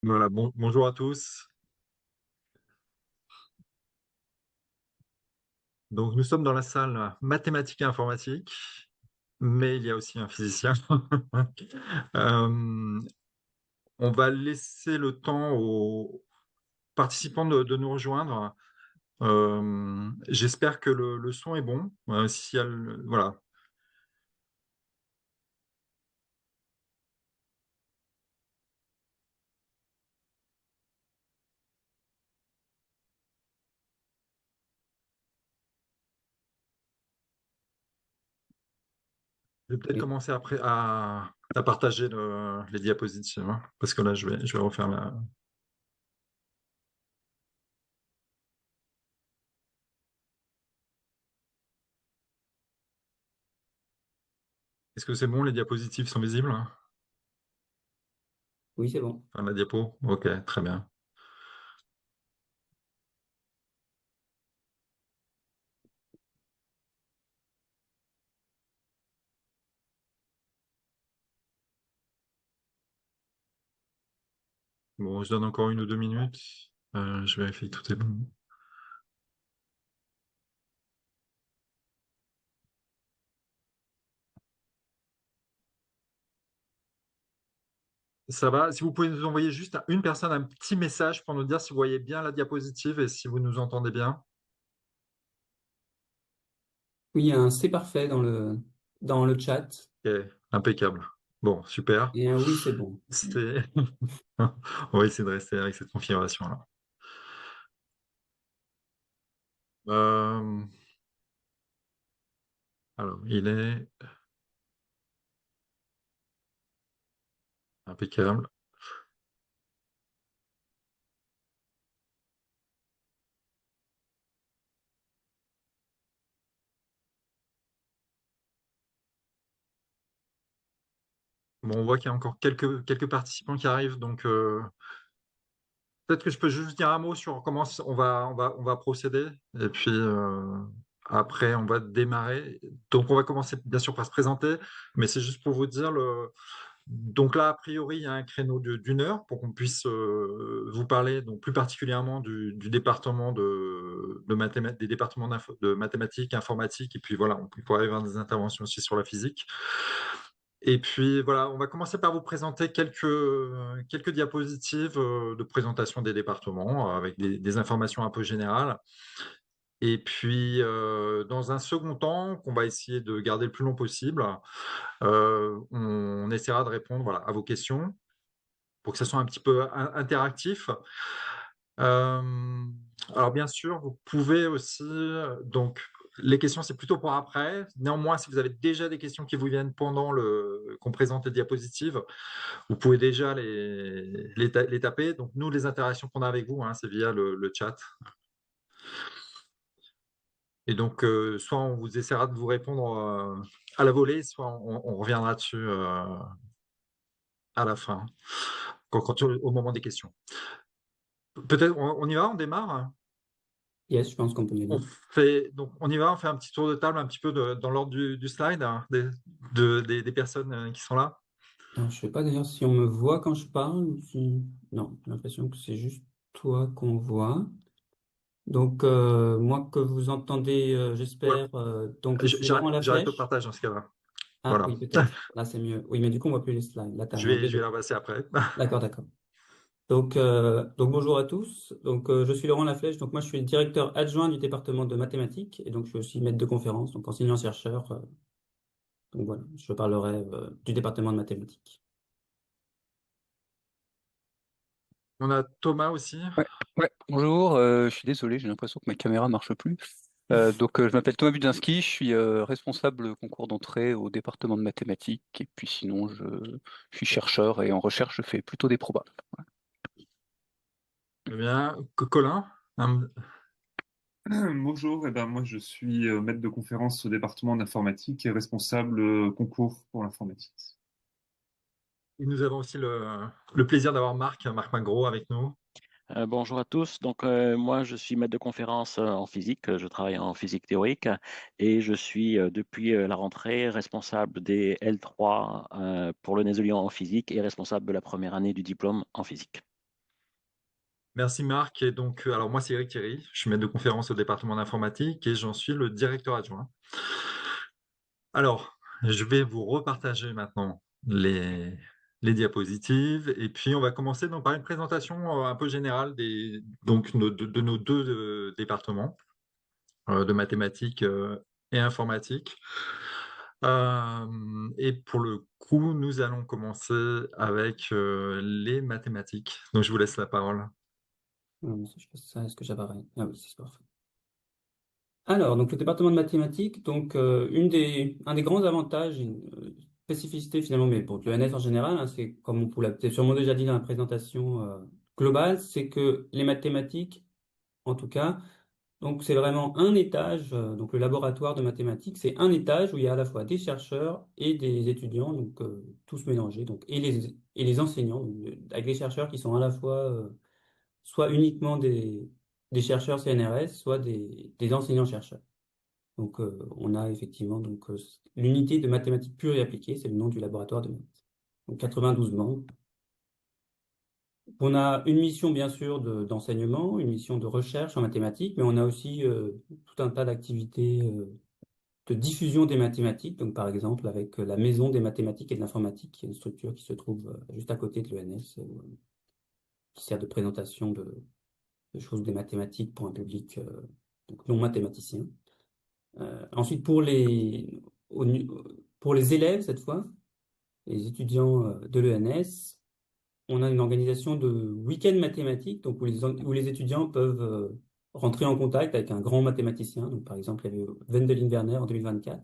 Voilà, bonjour à tous. Donc, nous sommes dans la salle mathématiques et informatique, mais il y a aussi un physicien. Euh, on va laisser le temps aux participants de nous rejoindre. J'espère que le son est bon. Si voilà. Je vais peut-être Oui, commencer après à partager les diapositives, hein, parce que là, je vais refaire la. Est-ce que c'est bon, les diapositives sont visibles? oui, c'est bon. Enfin, la diapo? Ok, très bien. Bon, je donne encore 1 ou 2 minutes. Je vérifie que tout est bon. Ça va? Si vous pouvez nous envoyer juste à une personne un petit message pour nous dire si vous voyez bien la diapositive et si vous nous entendez bien. Oui, il y a un c'est parfait dans le chat Ok, impeccable. Bon, super. et un oui, c'est bon. C'est... On va essayer de rester avec cette configuration-là. Euh, Alors, il est impeccable. Bon, on voit qu'il y a encore quelques participants qui arrivent, donc peut-être que je peux juste dire un mot sur comment on va procéder, et puis après on va démarrer. Donc on va commencer bien sûr par se présenter, mais c'est juste pour vous dire donc là a priori il y a un créneau d'1 heure pour qu'on puisse vous parler donc plus particulièrement du département des départements de mathématiques, informatique, et puis voilà on pourrait avoir des interventions aussi sur la physique. Et puis voilà, on va commencer par vous présenter quelques diapositives de présentation des départements avec des informations un peu générales. Et puis, dans un second temps, qu'on va essayer de garder le plus long possible, on essaiera de répondre voilà, à vos questions pour que ça soit un petit peu interactif. Euh, alors bien sûr, vous pouvez aussi, donc les questions c'est plutôt pour après. Néanmoins, si vous avez déjà des questions qui vous viennent pendant qu'on présente les diapositives, vous pouvez déjà les taper. Donc nous, les interactions qu'on a avec vous, hein, c'est via le chat. Et donc, soit on vous essaiera de vous répondre à la volée, soit on reviendra dessus à la fin, au moment des questions. Peut-être on y va, on démarre. Yes, je pense qu'on peut y On aller. fait, donc on y va, on fait un petit tour de table un petit peu dans l'ordre du slide, hein, des personnes qui sont là. Alors, je sais pas d'ailleurs si on me voit quand je parle ou si... Non, j'ai l'impression que c'est juste toi qu'on voit. Donc, moi que vous entendez, Voilà. j'espère. Donc, je suis Laurent J'arrête le Laflèche. partage dans ce cas-là. Ah Voilà. oui, peut-être. Là, c'est mieux. Oui, mais du coup, on voit plus les slides. Là, tu as enlevé Je vais les... la passer après. D'accord, d'accord. Donc bonjour à tous. Donc, je suis Laurent Laflèche. Donc, moi, je suis le directeur adjoint du département de mathématiques et donc je suis aussi maître de conférence, donc enseignant-chercheur. Donc voilà, je parlerai du département de mathématiques. On a Thomas aussi. Ouais, ouais, bonjour, je suis désolé, j'ai l'impression que ma caméra marche plus. Je m'appelle Thomas Budzinski, je suis responsable concours d'entrée au département de mathématiques, et puis sinon je suis chercheur et en recherche je fais plutôt des probas. Eh bien, Colin. Bonjour, moi je suis maître de conférence au département d'informatique et responsable concours pour l'informatique. Et nous avons aussi le plaisir d'avoir Marc Magro avec nous. Bonjour à tous. Moi, je suis maître de conférence en physique. Je travaille en physique théorique et je suis depuis la rentrée responsable des L3 pour le Nésolion en physique et responsable de la première année du diplôme en physique. Merci Marc. Et donc, alors moi c'est Eric Thierry, je suis maître de conférence au département d'informatique et j'en suis le directeur adjoint. Alors, je vais vous repartager maintenant les diapositives et puis on va commencer donc par une présentation un peu générale de nos deux départements de mathématiques et informatique. Et pour le coup, nous allons commencer avec les mathématiques. Donc, je vous laisse la parole. Je passe ça, est-ce que j'apparais? Ah oui, c'est parfait. Alors, donc le département de mathématiques, donc un des grands avantages, une spécificité finalement, mais pour l'ENS en général, hein, c'est comme on l'a peut-être sûrement déjà dit dans la présentation globale, c'est que les mathématiques, en tout cas, donc c'est vraiment un étage, donc le laboratoire de mathématiques, c'est un étage où il y a à la fois des chercheurs et des étudiants, donc tous mélangés, donc et les enseignants, donc, avec des chercheurs qui sont à la fois soit uniquement des chercheurs CNRS, soit des enseignants-chercheurs. Donc, on a effectivement donc l'unité de mathématiques pures et appliquées, c'est le nom du laboratoire de maths. Donc, 92 membres. On a une mission, bien sûr, d'enseignement, une mission de recherche en mathématiques, mais on a aussi tout un tas d'activités de diffusion des mathématiques. Donc, par exemple, avec la Maison des mathématiques et de l'informatique, qui est une structure qui se trouve juste à côté de l'ENS, qui sert de présentation de choses des mathématiques pour un public donc non mathématicien. Ensuite, pour les élèves, cette fois, les étudiants de l'ENS, on a une organisation de week-end mathématiques, donc où les étudiants peuvent rentrer en contact avec un grand mathématicien. Donc, par exemple, il y avait Wendelin Werner en 2024.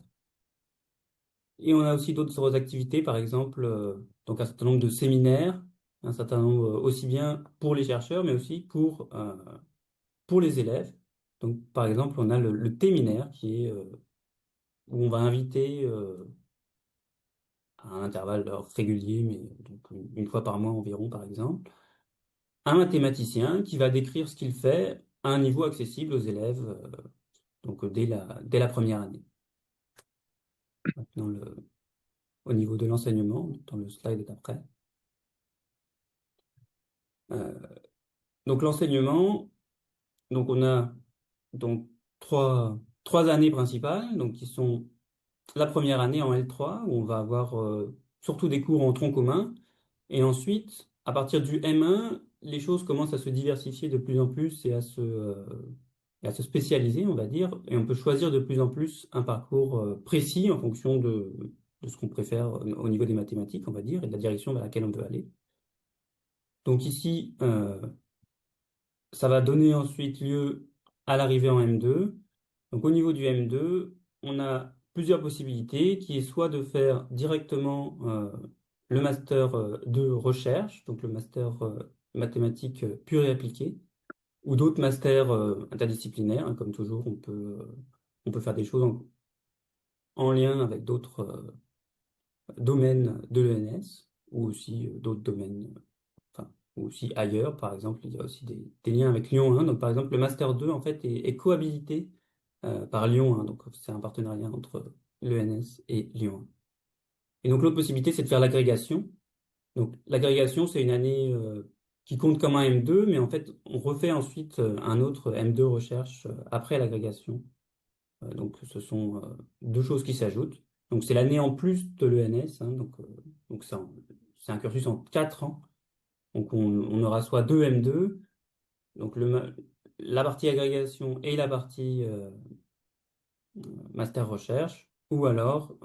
Et on a aussi d'autres activités, par exemple, donc un certain nombre de séminaires, un certain nombre aussi bien pour les chercheurs, mais aussi pour les élèves. Donc, par exemple, on a le Téminaire, qui est où on va inviter à un intervalle régulier, mais donc une fois par mois environ, par exemple, un mathématicien qui va décrire ce qu'il fait à un niveau accessible aux élèves, donc dès la première année. Maintenant, au niveau de l'enseignement, dans le slide d'après. Euh, donc l'enseignement, donc on a donc trois années principales, donc qui sont la première année en L3, où on va avoir surtout des cours en tronc commun. Et ensuite, à partir du M1, les choses commencent à se diversifier de plus en plus et à se spécialiser, on va dire. Et on peut choisir de plus en plus un parcours précis en fonction de ce qu'on préfère au niveau des mathématiques, on va dire, et de la direction vers laquelle on veut aller. Donc ici, ça va donner ensuite lieu à l'arrivée en M2. Donc au niveau du M2, on a plusieurs possibilités, qui est soit de faire directement le master de recherche, donc le master mathématiques pure et appliquée, ou d'autres masters interdisciplinaires, hein, comme toujours, on peut faire des choses en lien avec d'autres domaines de l'ENS, ou aussi d'autres domaines, enfin, ou aussi ailleurs. Par exemple, il y a aussi des liens avec Lyon 1. Donc, par exemple, le Master 2, en fait, est cohabilité par Lyon 1. Donc, c'est un partenariat entre l'ENS et Lyon 1. Et donc, l'autre possibilité, c'est de faire l'agrégation. Donc, l'agrégation, c'est une année qui compte comme un M2, mais en fait, on refait ensuite un autre M2 recherche après l'agrégation. Donc, ce sont deux choses qui s'ajoutent. Donc, c'est l'année en plus de l'ENS. Hein, donc c'est un cursus en 4 ans. Donc, on aura soit deux M2, donc la partie agrégation et la partie master recherche, ou alors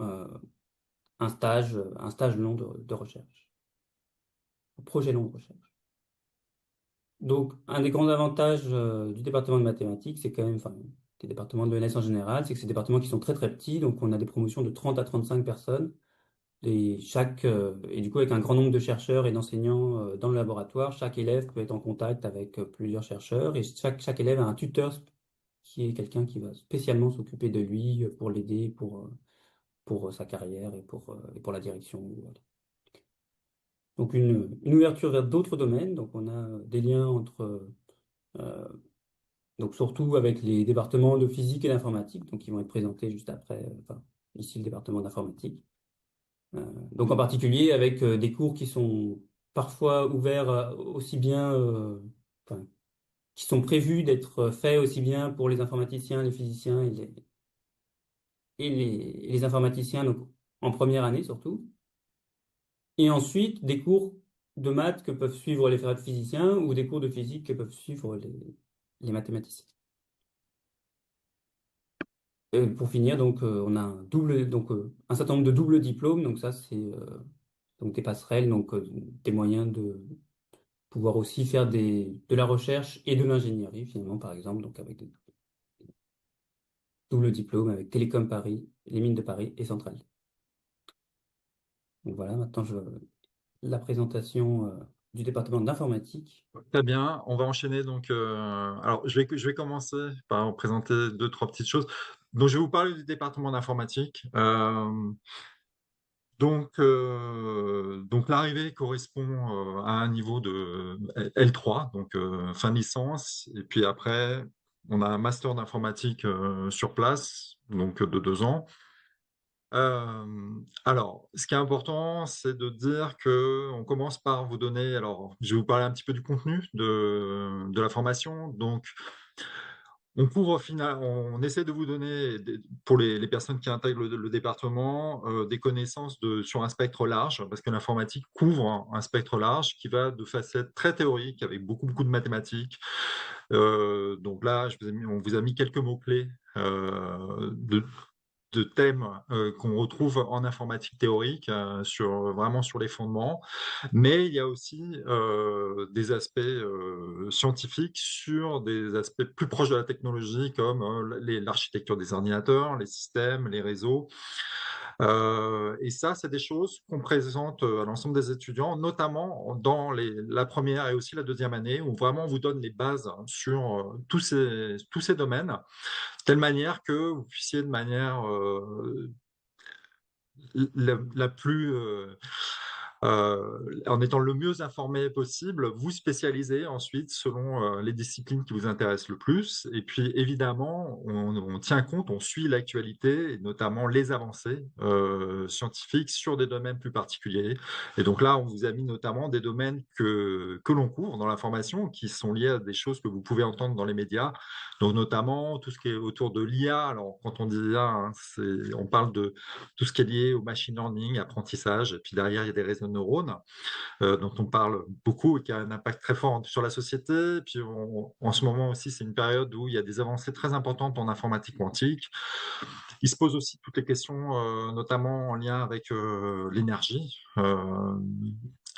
un stage long de recherche, un projet long de recherche. Donc, un des grands avantages du département de mathématiques, c'est quand même, enfin, des départements de l'ENS en général, c'est que c'est des départements qui sont très très petits, donc on a des promotions de 30 à 35 personnes, et du coup avec un grand nombre de chercheurs et d'enseignants dans le laboratoire, chaque élève peut être en contact avec plusieurs chercheurs, et chaque élève a un tuteur qui est quelqu'un qui va spécialement s'occuper de lui pour l'aider pour sa carrière et pour la direction ou autre. Donc une ouverture vers d'autres domaines, donc on a des liens entre euh, donc surtout avec les départements de physique et d'informatique, donc qui vont être présentés juste après, enfin, ici le département d'informatique. Donc en particulier avec des cours qui sont parfois ouverts aussi bien, enfin, qui sont prévus d'être faits aussi bien pour les informaticiens, les physiciens et les informaticiens, donc en première année surtout. Et ensuite, des cours de maths que peuvent suivre les physiciens ou des cours de physique que peuvent suivre les mathématiciens. Et pour finir, donc, on a un certain nombre de doubles diplômes. Donc ça, c'est donc des passerelles, donc des moyens de pouvoir aussi faire de la recherche et de l'ingénierie, finalement, par exemple, donc avec des doubles diplômes avec Télécom Paris, les mines de Paris et Centrale. Donc voilà, maintenant la présentation du département d'informatique. Très bien, on va enchaîner. Donc, alors, je vais commencer par présenter deux, trois petites choses. Donc, je vais vous parler du département d'informatique. Donc l'arrivée correspond à un niveau de L3, donc fin de licence. Et puis après, on a un master d'informatique sur place, donc de 2 ans. Alors, ce qui est important, c'est de dire que on commence par vous donner. Alors, je vais vous parler un petit peu du contenu de la formation. Donc, on couvre au final, on essaie de vous donner, pour les personnes qui intègrent le département, des connaissances sur un spectre large, parce que l'informatique couvre un spectre large qui va de facettes très théoriques, avec beaucoup, beaucoup de mathématiques. Donc là, on vous a mis quelques mots-clés de thèmes qu'on retrouve en informatique théorique, vraiment sur les fondements. Mais il y a aussi des aspects scientifiques sur des aspects plus proches de la technologie, comme l'architecture des ordinateurs, les systèmes, les réseaux. Et ça, c'est des choses qu'on présente à l'ensemble des étudiants, notamment dans la première et aussi la deuxième année, où vraiment on vous donne les bases sur tous ces domaines, de telle manière que vous puissiez de manière la plus en étant le mieux informé possible, vous spécialisez ensuite selon les disciplines qui vous intéressent le plus. Et puis évidemment, on tient compte, on suit l'actualité, et notamment les avancées scientifiques sur des domaines plus particuliers. Et donc là, on vous a mis notamment des domaines que l'on couvre dans l'information, qui sont liés à des choses que vous pouvez entendre dans les médias. Donc notamment tout ce qui est autour de l'IA. Alors quand on dit IA, hein, on parle de tout ce qui est lié au machine learning, apprentissage, et puis derrière, il y a des réseaux de neurones dont on parle beaucoup et qui a un impact très fort sur la société. Et puis en ce moment aussi, c'est une période où il y a des avancées très importantes en informatique quantique. Il se pose aussi toutes les questions, notamment en lien avec l'énergie.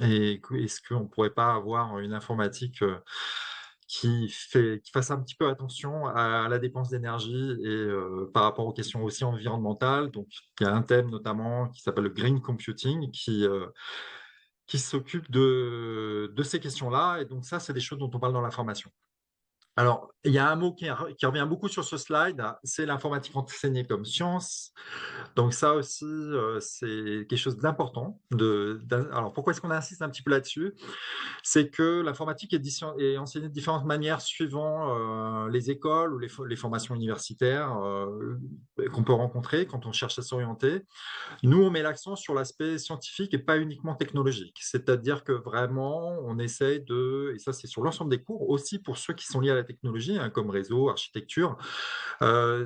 Et est-ce qu'on ne pourrait pas avoir une informatique qui fasse un petit peu attention à la dépense d'énergie et par rapport aux questions aussi environnementales. Donc, il y a un thème notamment qui s'appelle le green computing qui s'occupe de ces questions-là. Et donc, ça, c'est des choses dont on parle dans la formation. Alors, il y a un mot qui revient beaucoup sur ce slide, c'est l'informatique enseignée comme science. Donc ça aussi, c'est quelque chose d'important. Alors, pourquoi est-ce qu'on insiste un petit peu là-dessus? C'est que l'informatique est enseignée de différentes manières suivant les écoles ou les formations universitaires qu'on peut rencontrer quand on cherche à s'orienter. Nous, on met l'accent sur l'aspect scientifique et pas uniquement technologique. C'est-à-dire que vraiment, on essaye et ça c'est sur l'ensemble des cours, aussi pour ceux qui sont liés à la technologie, hein, comme réseau, architecture,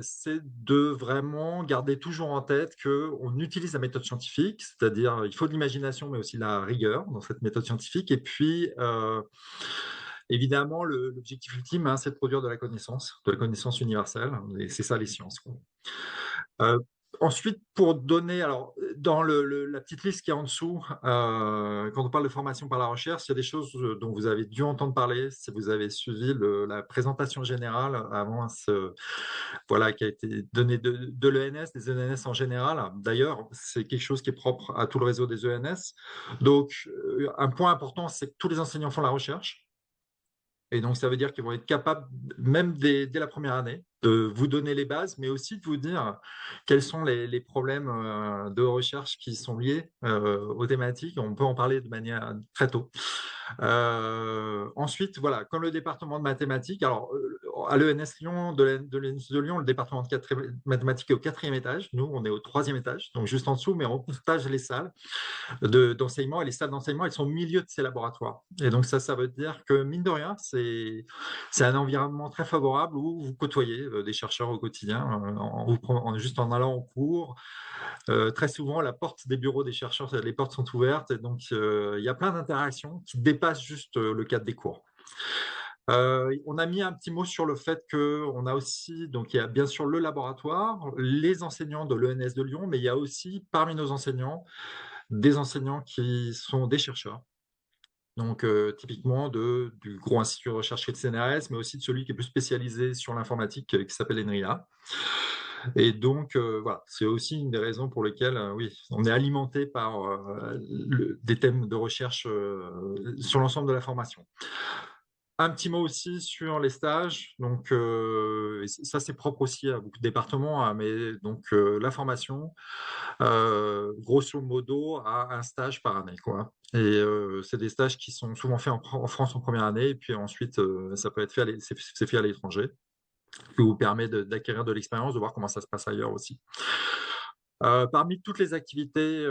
c'est de vraiment garder toujours en tête qu'on utilise la méthode scientifique, c'est-à-dire il faut de l'imagination, mais aussi de la rigueur dans cette méthode scientifique. Et puis, évidemment, l'objectif ultime, hein, c'est de produire de la connaissance universelle. Et c'est ça les sciences, quoi. Ensuite, pour donner, alors dans la petite liste qui est en dessous, quand on parle de formation par la recherche, il y a des choses dont vous avez dû entendre parler si vous avez suivi la présentation générale avant voilà, qui a été donnée de l'ENS, des ENS en général. D'ailleurs, c'est quelque chose qui est propre à tout le réseau des ENS. Donc, un point important, c'est que tous les enseignants font la recherche. Et donc, ça veut dire qu'ils vont être capables, même dès la première année, de vous donner les bases, mais aussi de vous dire quels sont les problèmes de recherche qui sont liés aux thématiques. On peut en parler de manière très tôt. Ensuite, voilà, comme le département de mathématiques, alors à l'ENS Lyon, de l'ENS de Lyon, le département de mathématiques est au 4e étage. Nous, on est au 3e étage, donc juste en dessous, mais on partage les salles d'enseignement. Et les salles d'enseignement, elles sont au milieu de ces laboratoires. Et donc ça veut dire que, mine de rien, c'est un environnement très favorable où vous côtoyez des chercheurs au quotidien, juste en allant en cours. Très souvent, la porte des bureaux des chercheurs, les portes sont ouvertes. Et donc, il y a plein d'interactions qui dépassent juste le cadre des cours. On a mis un petit mot sur le fait qu'on a aussi, donc il y a bien sûr le laboratoire, les enseignants de l'ENS de Lyon, mais il y a aussi parmi nos enseignants des enseignants qui sont des chercheurs. Donc typiquement du gros institut de recherche qui est le CNRS, mais aussi de celui qui est plus spécialisé sur l'informatique qui s'appelle ENRIA. Et donc voilà, c'est aussi une des raisons pour lesquelles oui, on est alimenté par des thèmes de recherche sur l'ensemble de la formation. Un petit mot aussi sur les stages. Donc, ça, c'est propre aussi à beaucoup de départements, hein, mais donc la formation, grosso modo, a un stage par année, quoi. Et c'est des stages qui sont souvent faits en France en première année, et puis ensuite, ça peut être fait, c'est fait à l'étranger, ce qui vous permet d'acquérir de l'expérience, de voir comment ça se passe ailleurs aussi. Parmi toutes les activités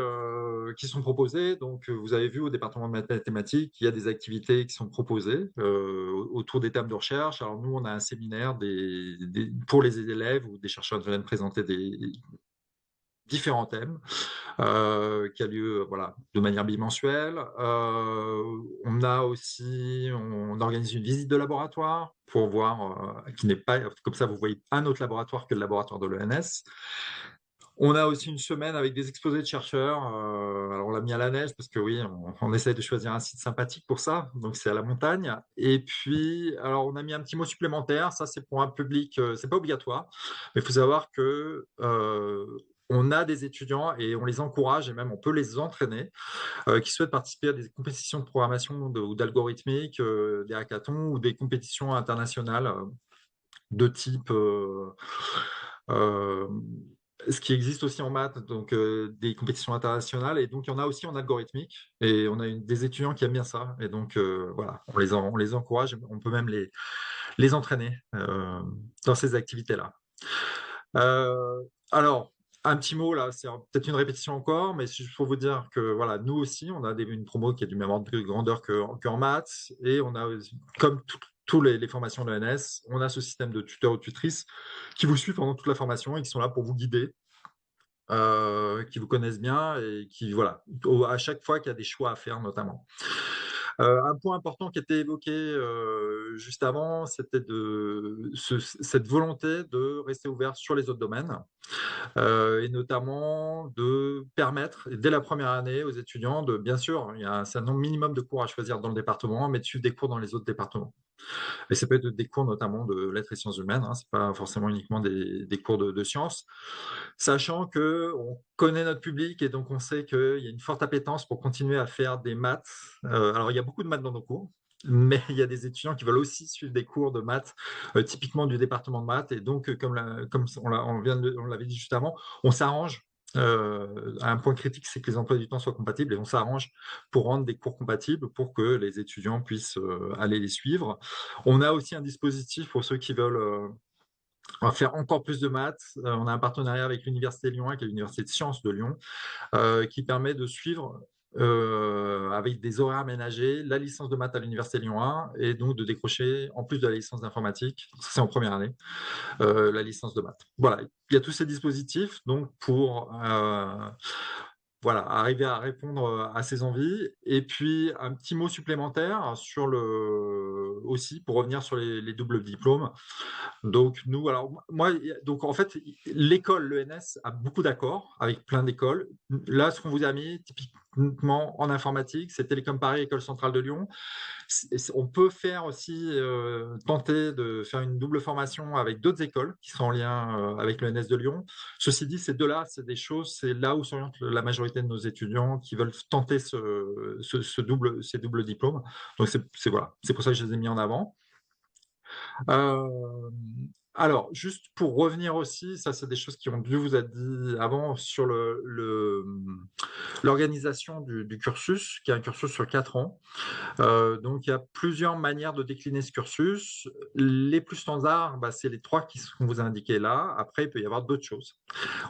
qui sont proposées, donc vous avez vu au département de mathématiques, il y a des activités qui sont proposées autour des thèmes de recherche. Alors nous, on a un séminaire pour les élèves où des chercheurs viennent présenter des différents thèmes qui a lieu voilà, de manière bimensuelle. On organise une visite de laboratoire pour voir, qui n'est pas, comme ça vous voyez un autre laboratoire que le laboratoire de l'ENS. On a aussi une semaine avec des exposés de chercheurs. Alors, on l'a mis à la neige parce que oui, on essaie de choisir un site sympathique pour ça. Donc, c'est à la montagne. Et puis, alors, on a mis un petit mot supplémentaire. Ça, c'est pour un public, c'est pas obligatoire. Mais il faut savoir que on a des étudiants et on les encourage et même on peut les entraîner qui souhaitent participer à des compétitions de programmation ou d'algorithmique, des hackathons ou des compétitions internationales de type ce qui existe aussi en maths, donc des compétitions internationales, et donc il y en a aussi en algorithmique, et on a des étudiants qui aiment bien ça, et donc voilà, on les encourage, on peut même les entraîner dans ces activités-là. Alors, un petit mot là, c'est peut-être une répétition encore, mais c'est juste pour vous dire que voilà, nous aussi, on a une promo qui est du même ordre de grandeur qu'en maths, et on a, comme toutes les formations de l'ENS, on a ce système de tuteurs ou tutrices qui vous suivent pendant toute la formation et qui sont là pour vous guider, qui vous connaissent bien et qui, voilà, à chaque fois qu'il y a des choix à faire notamment. Un point important qui était évoqué juste avant, c'était cette volonté de rester ouvert sur les autres domaines et notamment de permettre, dès la première année, aux étudiants de, bien sûr, il y a un certain nombre minimum de cours à choisir dans le département, mais de suivre des cours dans les autres départements. Et ça peut être des cours notamment de lettres et sciences humaines, hein, c'est pas forcément uniquement des cours de sciences, sachant qu'on connaît notre public et donc on sait qu'il y a une forte appétence pour continuer à faire des maths. Alors il y a beaucoup de maths dans nos cours, mais il y a des étudiants qui veulent aussi suivre des cours de maths, typiquement du département de maths, et donc comme on l'avait dit juste avant, on s'arrange. Un point critique, c'est que les emplois du temps soient compatibles et on s'arrange pour rendre des cours compatibles pour que les étudiants puissent aller les suivre. On a aussi un dispositif pour ceux qui veulent faire encore plus de maths. On a un partenariat avec l'Université Lyon 1, qui est l'Université de sciences de Lyon, qui permet de suivre avec des horaires aménagés la licence de maths à l'Université Lyon 1 et donc de décrocher, en plus de la licence d'informatique, c'est en première année, la licence de maths. Voilà, il y a tous ces dispositifs donc pour voilà, arriver à répondre à ses envies. Et puis, un petit mot supplémentaire sur aussi, pour revenir sur les doubles diplômes. Donc, nous, alors, moi, donc, en fait, l'école, l'ENS, a beaucoup d'accords avec plein d'écoles. Là, ce qu'on vous a mis, typiquement en informatique, c'est Télécom Paris, École centrale de Lyon. On peut faire aussi, tenter de faire une double formation avec d'autres écoles qui sont en lien avec l'ENS de Lyon. Ceci dit, ces deux-là, c'est là où s'oriente la majorité de nos étudiants qui veulent tenter ces doubles diplômes. Donc, voilà, c'est pour ça que je les ai mis en avant. Alors, juste pour revenir aussi, ça c'est des choses qui ont dû vous être dit avant sur l'organisation du cursus, qui est un cursus sur 4 ans. Donc il y a plusieurs manières de décliner ce cursus. Les plus standards, c'est les 3 qui sont vous indiqués là. Après, il peut y avoir d'autres choses.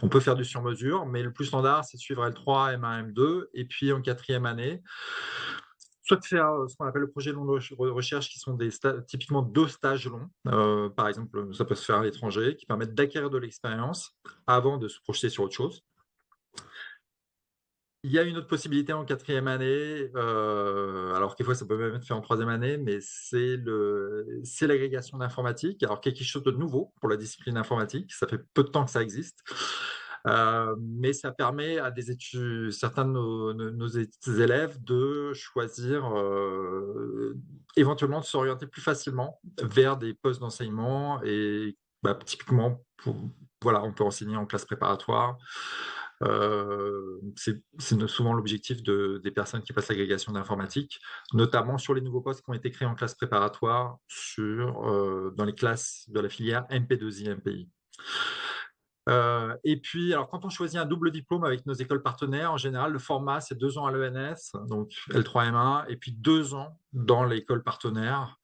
On peut faire du sur-mesure, mais le plus standard, c'est suivre L3, M1, M2, et puis en 4e année, soit de faire ce qu'on appelle le projet long de recherche, qui sont typiquement 2 stages longs. Par exemple, ça peut se faire à l'étranger, qui permettent d'acquérir de l'expérience avant de se projeter sur autre chose. Il y a une autre possibilité en 4e année, alors quelquefois ça peut même être fait en 3e année, mais c'est l'agrégation d'informatique. Alors quelque chose de nouveau pour la discipline informatique, ça fait peu de temps que ça existe. Mais ça permet à certains de nos élèves de choisir, éventuellement de s'orienter plus facilement vers des postes d'enseignement. Et typiquement, voilà, on peut enseigner en classe préparatoire. C'est souvent l'objectif des personnes qui passent l'agrégation d'informatique, notamment sur les nouveaux postes qui ont été créés en classe préparatoire dans les classes de la filière MP2I, MPI. Et puis, alors, quand on choisit un double diplôme avec nos écoles partenaires, en général, le format, c'est 2 ans à l'ENS, donc L3M1, et puis 2 ans dans l'école partenaire.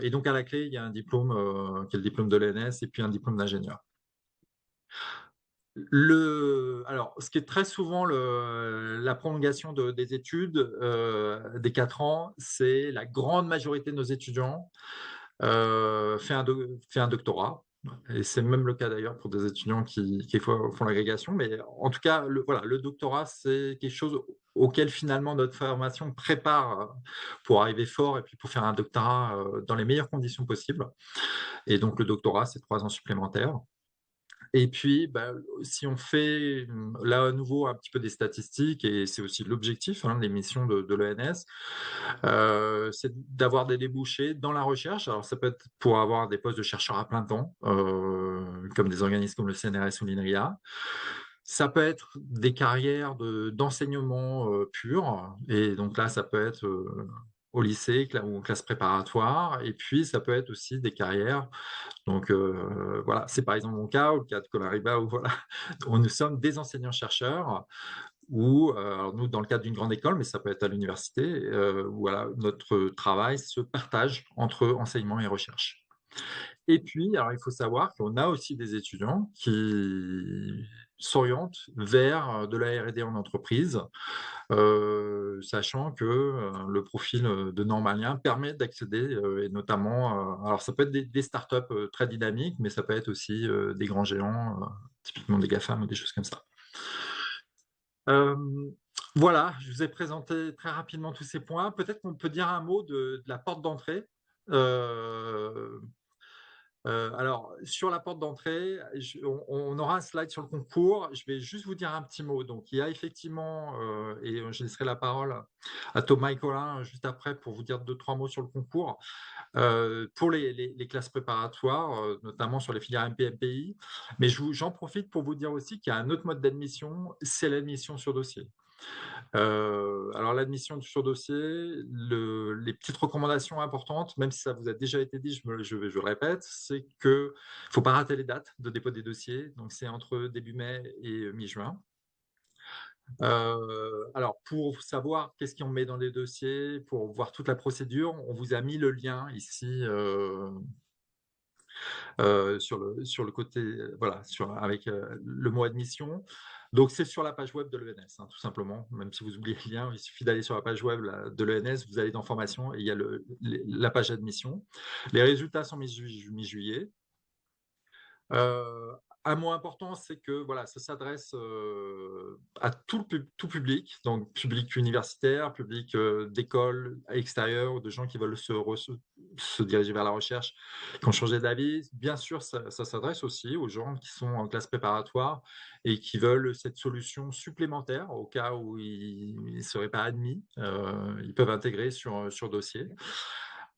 Et donc, à la clé, il y a un diplôme qui est le diplôme de l'ENS et puis un diplôme d'ingénieur. Alors, ce qui est très souvent la prolongation des études des 4 ans, c'est la grande majorité de nos étudiants fait un doctorat. Et c'est même le cas d'ailleurs pour des étudiants qui font l'agrégation. Mais en tout cas, le doctorat, c'est quelque chose auquel finalement notre formation prépare pour arriver fort et puis pour faire un doctorat dans les meilleures conditions possibles. Et donc le doctorat, c'est 3 ans supplémentaires. Et puis, si on fait là à nouveau un petit peu des statistiques, et c'est aussi l'objectif des missions de l'ENS, c'est d'avoir des débouchés dans la recherche. Alors ça peut être pour avoir des postes de chercheurs à plein temps, comme des organismes comme le CNRS ou l'INRIA. Ça peut être des carrières d'enseignement pur, et donc là ça peut être au lycée ou en classe préparatoire, et puis ça peut être aussi des carrières. Donc voilà, c'est par exemple mon cas, ou le cas de Colariba, où voilà, où nous sommes des enseignants-chercheurs, ou alors nous dans le cadre d'une grande école, mais ça peut être à l'université, où voilà, notre travail se partage entre enseignement et recherche. Et puis, alors il faut savoir qu'on a aussi des étudiants qui s'orientent vers de la R&D en entreprise, sachant que le profil de normalien permet d'accéder, et notamment, alors ça peut être des startups très dynamiques, mais ça peut être aussi des grands géants, typiquement des GAFAM ou des choses comme ça. Voilà, je vous ai présenté très rapidement tous ces points. Peut-être qu'on peut dire un mot de la porte d'entrée. Alors, sur la porte d'entrée, on aura un slide sur le concours. Je vais juste vous dire un petit mot. Donc, il y a effectivement, et je laisserai la parole à Thomas et Colin juste après pour vous dire 2-3 mots sur le concours. Pour les classes préparatoires, notamment sur les filières MP, MPI. Mais j'en profite pour vous dire aussi qu'il y a un autre mode d'admission, c'est l'admission sur dossier. Alors l'admission sur dossier, les petites recommandations importantes, même si ça vous a déjà été dit, je le répète, c'est qu'il ne faut pas rater les dates de dépôt des dossiers. Donc c'est entre début mai et mi-juin. Alors pour savoir qu'est-ce qu'on met dans les dossiers, pour voir toute la procédure, on vous a mis le lien ici sur le côté, voilà, avec le mot admission. Donc, c'est sur la page web de l'ENS, tout simplement. Même si vous oubliez le lien, il suffit d'aller sur la page web de l'ENS, vous allez dans formation et il y a la page admission. Les résultats sont mi-juillet. Un mot important, c'est que voilà, ça s'adresse à tout public, donc public universitaire, public d'école extérieure, de gens qui veulent se diriger vers la recherche, qui ont changé d'avis. Bien sûr, ça s'adresse aussi aux gens qui sont en classe préparatoire et qui veulent cette solution supplémentaire au cas où ils ne seraient pas admis. Ils peuvent intégrer sur dossier.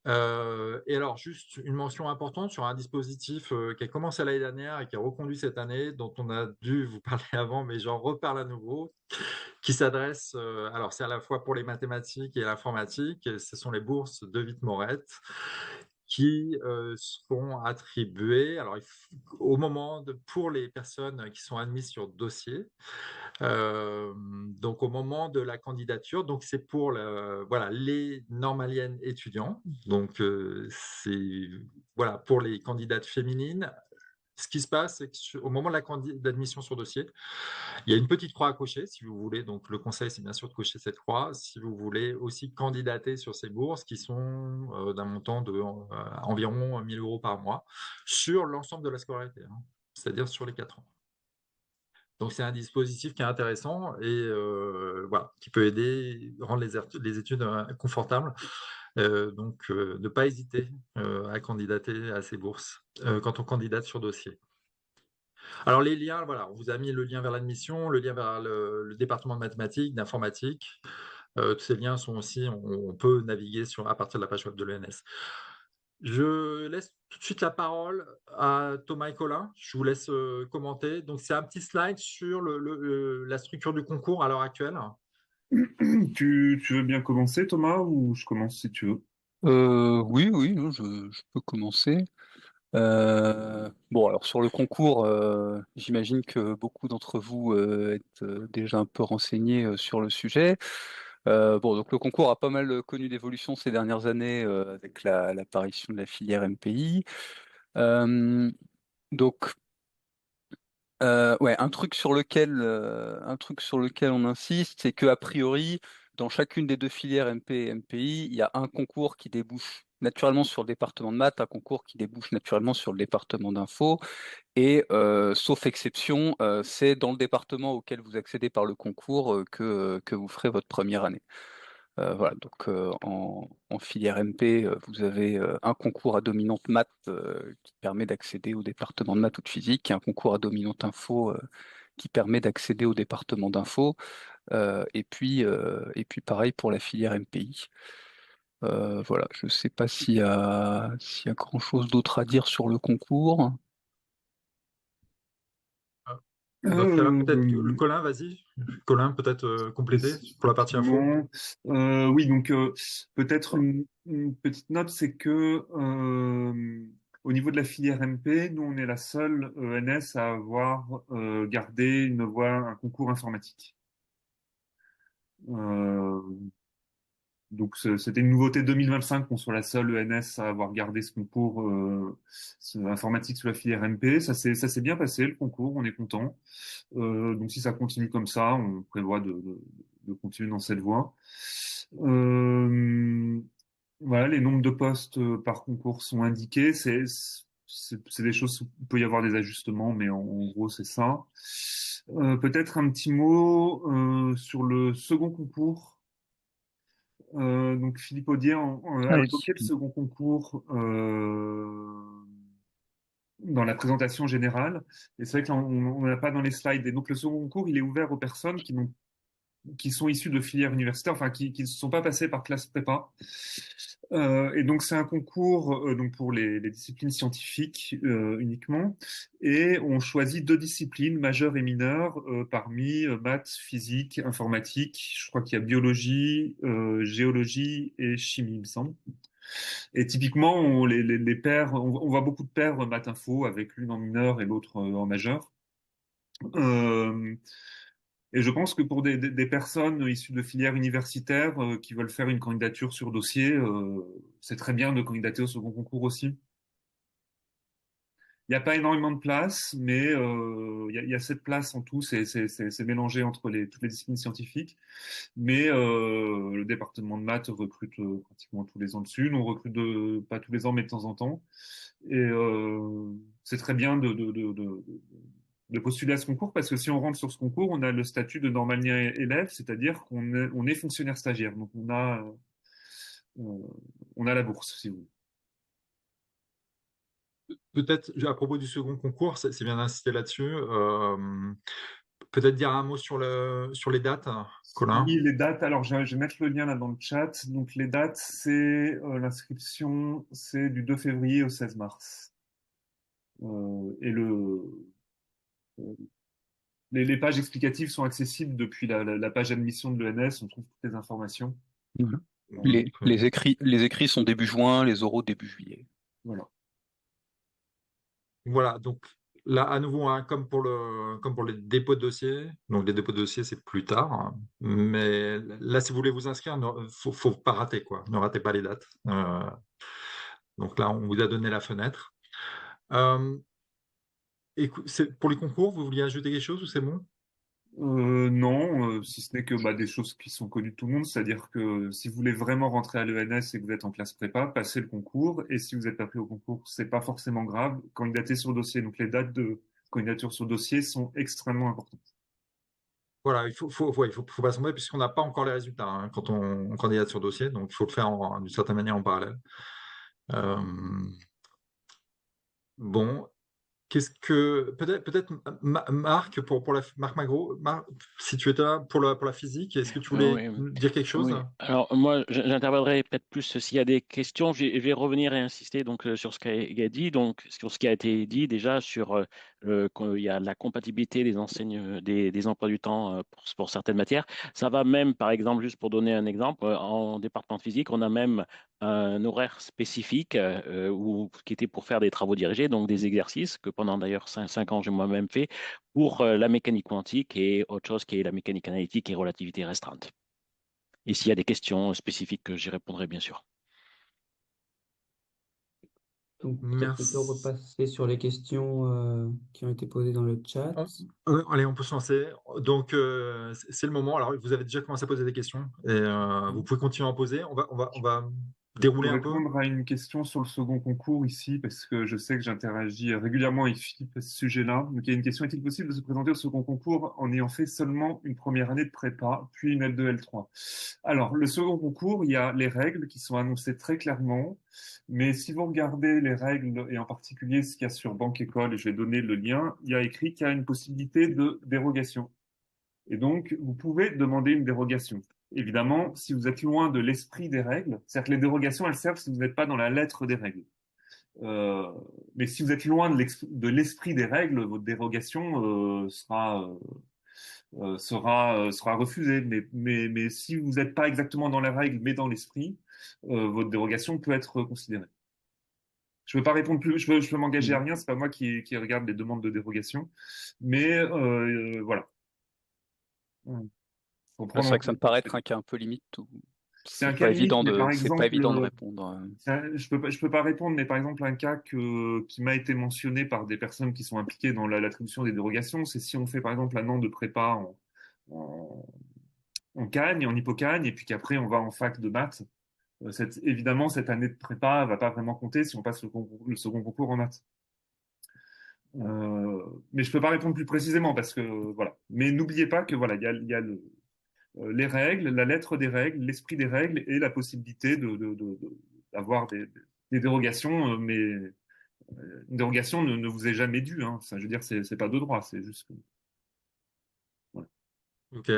Et alors, juste une mention importante sur un dispositif qui a commencé l'année dernière et qui est reconduit cette année, dont on a dû vous parler avant, mais j'en reparle à nouveau, qui s'adresse, alors c'est à la fois pour les mathématiques et l'informatique, ce sont les bourses de Witt-Moret, qui seront attribués alors, au moment pour les personnes qui sont admises sur dossier. Donc, au moment de la candidature, donc c'est pour voilà, les normaliennes étudiants. Donc, c'est voilà, pour les candidates féminines. Ce qui se passe, c'est qu'au moment de d'admission sur dossier, il y a une petite croix à cocher, si vous voulez. Donc, le conseil, c'est bien sûr de cocher cette croix. Si vous voulez aussi candidater sur ces bourses qui sont d'un montant de environ 1 000 € par mois sur l'ensemble de la scolarité, hein, c'est-à-dire sur les 4 ans. Donc, c'est un dispositif qui est intéressant et voilà, qui peut aider, rendre les études confortables. Donc, ne pas hésiter à candidater à ces bourses quand on candidate sur dossier. Alors, les liens, voilà, on vous a mis le lien vers l'admission, le lien vers le département de mathématiques, d'informatique. Tous ces liens sont aussi, on peut naviguer à partir de la page web de l'ENS. Je laisse tout de suite la parole à Thomas et Colin. Je vous laisse commenter. Donc, c'est un petit slide sur la structure du concours à l'heure actuelle. Tu veux bien commencer, Thomas, ou je commence si tu veux? Oui, non, je peux commencer. Bon, alors sur le concours, j'imagine que beaucoup d'entre vous êtes déjà un peu renseignés sur le sujet. Bon, donc le concours a pas mal connu d'évolution ces dernières années avec l'apparition de la filière MPI. Donc, ouais, un truc sur lequel on insiste, c'est que a priori, dans chacune des deux filières MP et MPI, il y a un concours qui débouche naturellement sur le département de maths, un concours qui débouche naturellement sur le département d'info, et sauf exception, c'est dans le département auquel vous accédez par le concours que vous ferez votre première année. Voilà, donc en filière MP, vous avez un concours à dominante maths qui permet d'accéder au département de maths ou de physique, et un concours à dominante info qui permet d'accéder au département d'info, et puis pareil pour la filière MPI. Voilà, je ne sais pas s'il y a grand-chose d'autre à dire sur le concours. Dans ce cas-là, peut-être que Euh, Colin, vas-y. Colin, peut-être compléter pour la partie info. Effectivement. Oui, donc peut-être une petite note, c'est que au niveau de la filière MP, nous on est la seule ENS à avoir gardé une voie, un concours informatique. Euh, donc c'était une nouveauté 2025 qu'on soit la seule ENS à avoir gardé ce concours informatique sous la filière MP. Ça s'est bien passé le concours, on est content. Donc si ça continue comme ça, on prévoit de continuer dans cette voie. Voilà, les nombres de postes par concours sont indiqués. C'est des choses où il peut y avoir des ajustements, mais en gros c'est ça. Peut-être un petit mot sur le second concours. Donc Philippe Audier a évoqué le Allez-y. second concours dans la présentation générale. Et c'est vrai que là, on n'a pas dans les slides. Et donc le second concours, il est ouvert aux personnes qui sont issues de filières universitaires, enfin qui ne sont pas passées par classe prépa. Et donc c'est un concours donc pour les disciplines scientifiques uniquement. Et on choisit 2 disciplines, majeures et mineures, parmi maths, physique, informatique. Je crois qu'il y a biologie, géologie et chimie, il me semble. Et typiquement, les paires, on voit beaucoup de paires maths info avec l'une en mineur et l'autre en majeur. Euh, et je pense que pour des personnes issues de filières universitaires qui veulent faire une candidature sur dossier, c'est très bien de candidater au second concours aussi. Il n'y a pas énormément de place, mais il y a 7 places en tout, c'est mélangé entre toutes les disciplines scientifiques. Mais le département de maths recrute pratiquement tous les ans dessus. Nous, on recrute pas tous les ans, mais de temps en temps. Et c'est très bien de postuler à ce concours parce que si on rentre sur ce concours, on a le statut de normalien élève, c'est-à-dire qu'on est fonctionnaire stagiaire. Donc on a la bourse, si vous voulez. Peut-être à propos du second concours, c'est bien d'insister là-dessus. Peut-être dire un mot sur les dates, Colin. Oui, les dates. Alors, je vais mettre le lien là dans le chat. Donc, les dates, c'est l'inscription, c'est du 2 février au 16 mars. Et les pages explicatives sont accessibles depuis la page admission de l'ENS. On trouve toutes les informations. Voilà. Donc, Les écrits sont début juin, les oraux début juillet. Voilà. Voilà, donc là, à nouveau, hein, comme pour les dépôts de dossier, donc les dépôts de dossier, c'est plus tard, hein. Mais là, si vous voulez vous inscrire, faut pas rater, quoi. Ne ratez pas les dates. Donc là, on vous a donné la fenêtre. Euh, pour les concours, vous vouliez ajouter quelque chose ou c'est bon? Non, si ce n'est que des choses qui sont connues de tout le monde, c'est-à-dire que si vous voulez vraiment rentrer à l'ENS et que vous êtes en classe prépa, passez le concours, et si vous n'êtes pas pris au concours, c'est pas forcément grave, candidatez sur dossier. Donc les dates de candidature sur dossier sont extrêmement importantes. Voilà, faut pas s'embêter puisqu'on n'a pas encore les résultats, hein, quand on candidate sur dossier, donc il faut le faire d'une certaine manière en parallèle. Euh, bon, peut-être Marc Marc Magro, si tu étais là pour la physique, est-ce que tu voulais Oui, dire quelque chose? oui. Alors moi, j'interviendrai peut-être plus s'il y a des questions. Je vais revenir et insister donc sur ce qui a dit, donc sur ce qui a été dit déjà sur qu'il y a la compatibilité des enseignes, des emplois du temps pour certaines matières. Ça va même, par exemple, juste pour donner un exemple, en département de physique, on a même un horaire spécifique qui était pour faire des travaux dirigés, donc des exercices que pendant d'ailleurs 5 ans j'ai moi-même fait pour la mécanique quantique et autre chose qui est la mécanique analytique et relativité restreinte. Et s'il y a des questions spécifiques, j'y répondrai bien sûr. Donc peut-être plutôt Merci. repasser sur les questions qui ont été posées dans le chat. Allez, on peut se lancer. Donc, c'est le moment. Alors, vous avez déjà commencé à poser des questions et vous pouvez continuer à en poser. On va Je peux dérouler un peu. répondre à une question sur le second concours ici, parce que je sais que j'interagis régulièrement avec Philippe à ce sujet-là. Donc, il y a une question, est-il possible de se présenter au second concours en ayant fait seulement une première année de prépa, puis une L2, L3? Alors, le second concours, il y a les règles qui sont annoncées très clairement, mais si vous regardez les règles, et en particulier ce qu'il y a sur Banque École, et je vais donner le lien, il y a écrit qu'il y a une possibilité de dérogation. Et donc, vous pouvez demander une dérogation. Évidemment, si vous êtes loin de l'esprit des règles, c'est-à-dire que les dérogations, elles servent si vous n'êtes pas dans la lettre des règles. Euh, mais si vous êtes loin de l'esprit des règles, votre dérogation sera refusée. Mais si vous n'êtes pas exactement dans les règles, mais dans l'esprit, votre dérogation peut être considérée. Je ne peux pas répondre plus, je peux m'engager à rien, c'est pas moi qui regarde les demandes de dérogation, mais voilà. Faut C'est prendre en vrai que ça me compte. paraît être un cas un peu limite où C'est un cas limite, mais par c'est pas exemple, évident de répondre. je peux pas répondre, mais par exemple, un cas qui m'a été mentionné par des personnes qui sont impliquées dans l'attribution des dérogations, c'est si on fait par exemple un an de prépa en, en Cagne, en hypocagne, et puis qu'après on va en fac de maths. Évidemment, cette année de prépa va pas vraiment compter si on passe le second concours en maths. Mais je peux pas répondre plus précisément parce que voilà. Mais n'oubliez pas que voilà, il y a les règles, la lettre des règles, l'esprit des règles et la possibilité d'avoir des dérogations, mais une dérogation ne vous est jamais due. Hein. Ça, je veux dire, c'est pas de droit, c'est juste que. Voilà. Ok.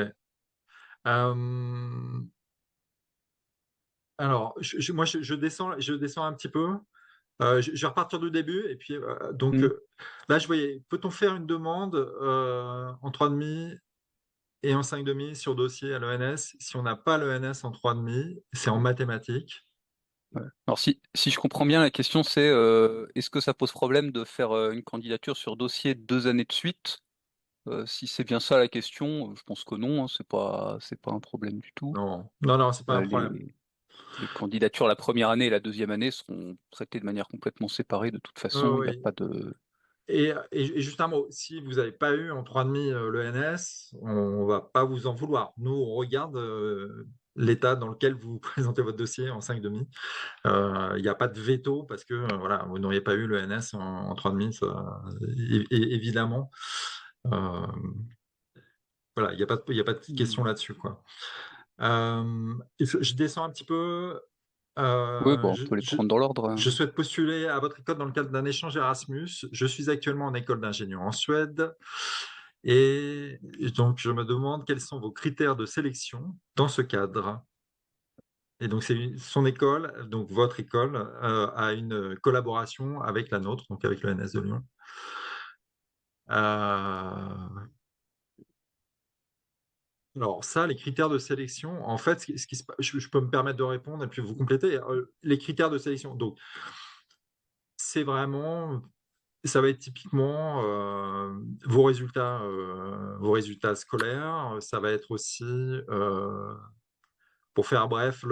Alors, moi, je descends un petit peu. Je vais repartir du début. Et puis, donc, Mm. là, je voyais, peut-on faire une demande en 3,5 et en 5,5 sur dossier à l'ENS? Si on n'a pas l'ENS en 3,5, c'est en mathématiques. Ouais. Alors si je comprends bien, la question c'est est-ce que ça pose problème de faire une candidature sur dossier 2 années de suite? Si c'est bien ça la question, je pense que non, hein, c'est pas un problème du tout. Non, non, non, c'est pas un Euh, problème. les, les candidatures la première année et la deuxième année seront traitées de manière complètement séparée de toute façon. Il n'y a Oui. pas de. Et juste un mot, si vous n'avez pas eu en 3,5 l'ENS, on va pas vous en vouloir. Nous, on regarde l'état dans lequel vous présentez votre dossier en 5,5. Il n'y a pas de veto parce que voilà, vous n'auriez pas eu l'ENS en 3,5, évidemment. Euh, voilà, il y a pas de question là-dessus, quoi. Je descends un petit peu. Oui, Euh, bon, on je, peut les je- prendre dans l'ordre, je hein. souhaite postuler à votre école dans le cadre d'un échange Erasmus. Je suis actuellement en école d'ingénieur en Suède. Et donc, je me demande quels sont vos critères de sélection dans ce cadre. Et donc, son école, donc votre école, a une collaboration avec la nôtre, donc avec le l'ENS de Lyon. Euh, alors ça, les critères de sélection, en fait, je peux me permettre de répondre et puis vous compléter. Les critères de sélection. Donc, c'est vraiment, ça va être typiquement vos résultats scolaires. Ça va être aussi, pour faire bref,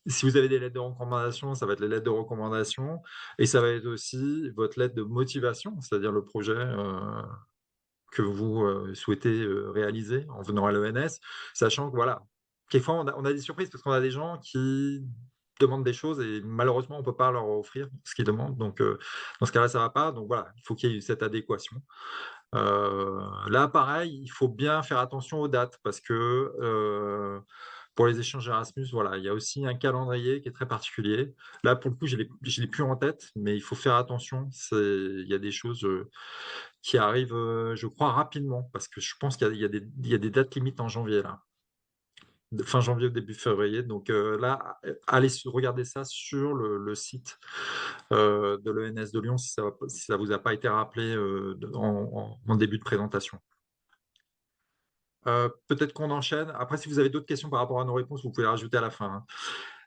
si vous avez des lettres de recommandation, ça va être les lettres de recommandation, et ça va être aussi votre lettre de motivation, c'est-à-dire le projet que vous souhaitez réaliser en venant à l'ENS, sachant que voilà, quelquefois on a des surprises parce qu'on a des gens qui demandent des choses et malheureusement on ne peut pas leur offrir ce qu'ils demandent. Donc dans ce cas-là, ça ne va pas. Donc voilà, il faut qu'il y ait cette adéquation. Là, pareil, il faut bien faire attention aux dates parce que pour les échanges Erasmus, voilà, il y a aussi un calendrier qui est très particulier. Là, pour le coup, je l'ai plus en tête, mais il faut faire attention. Il y a des choses qui arrivent, je crois, rapidement, parce que je pense qu'il y a des dates limites en janvier, là. Fin janvier au début février. Donc là, allez regarder ça sur le site de l'ENS de Lyon si ça vous a pas été rappelé en début de présentation. Peut-être qu'on enchaîne. Après, si vous avez d'autres questions par rapport à nos réponses, vous pouvez les rajouter à la fin,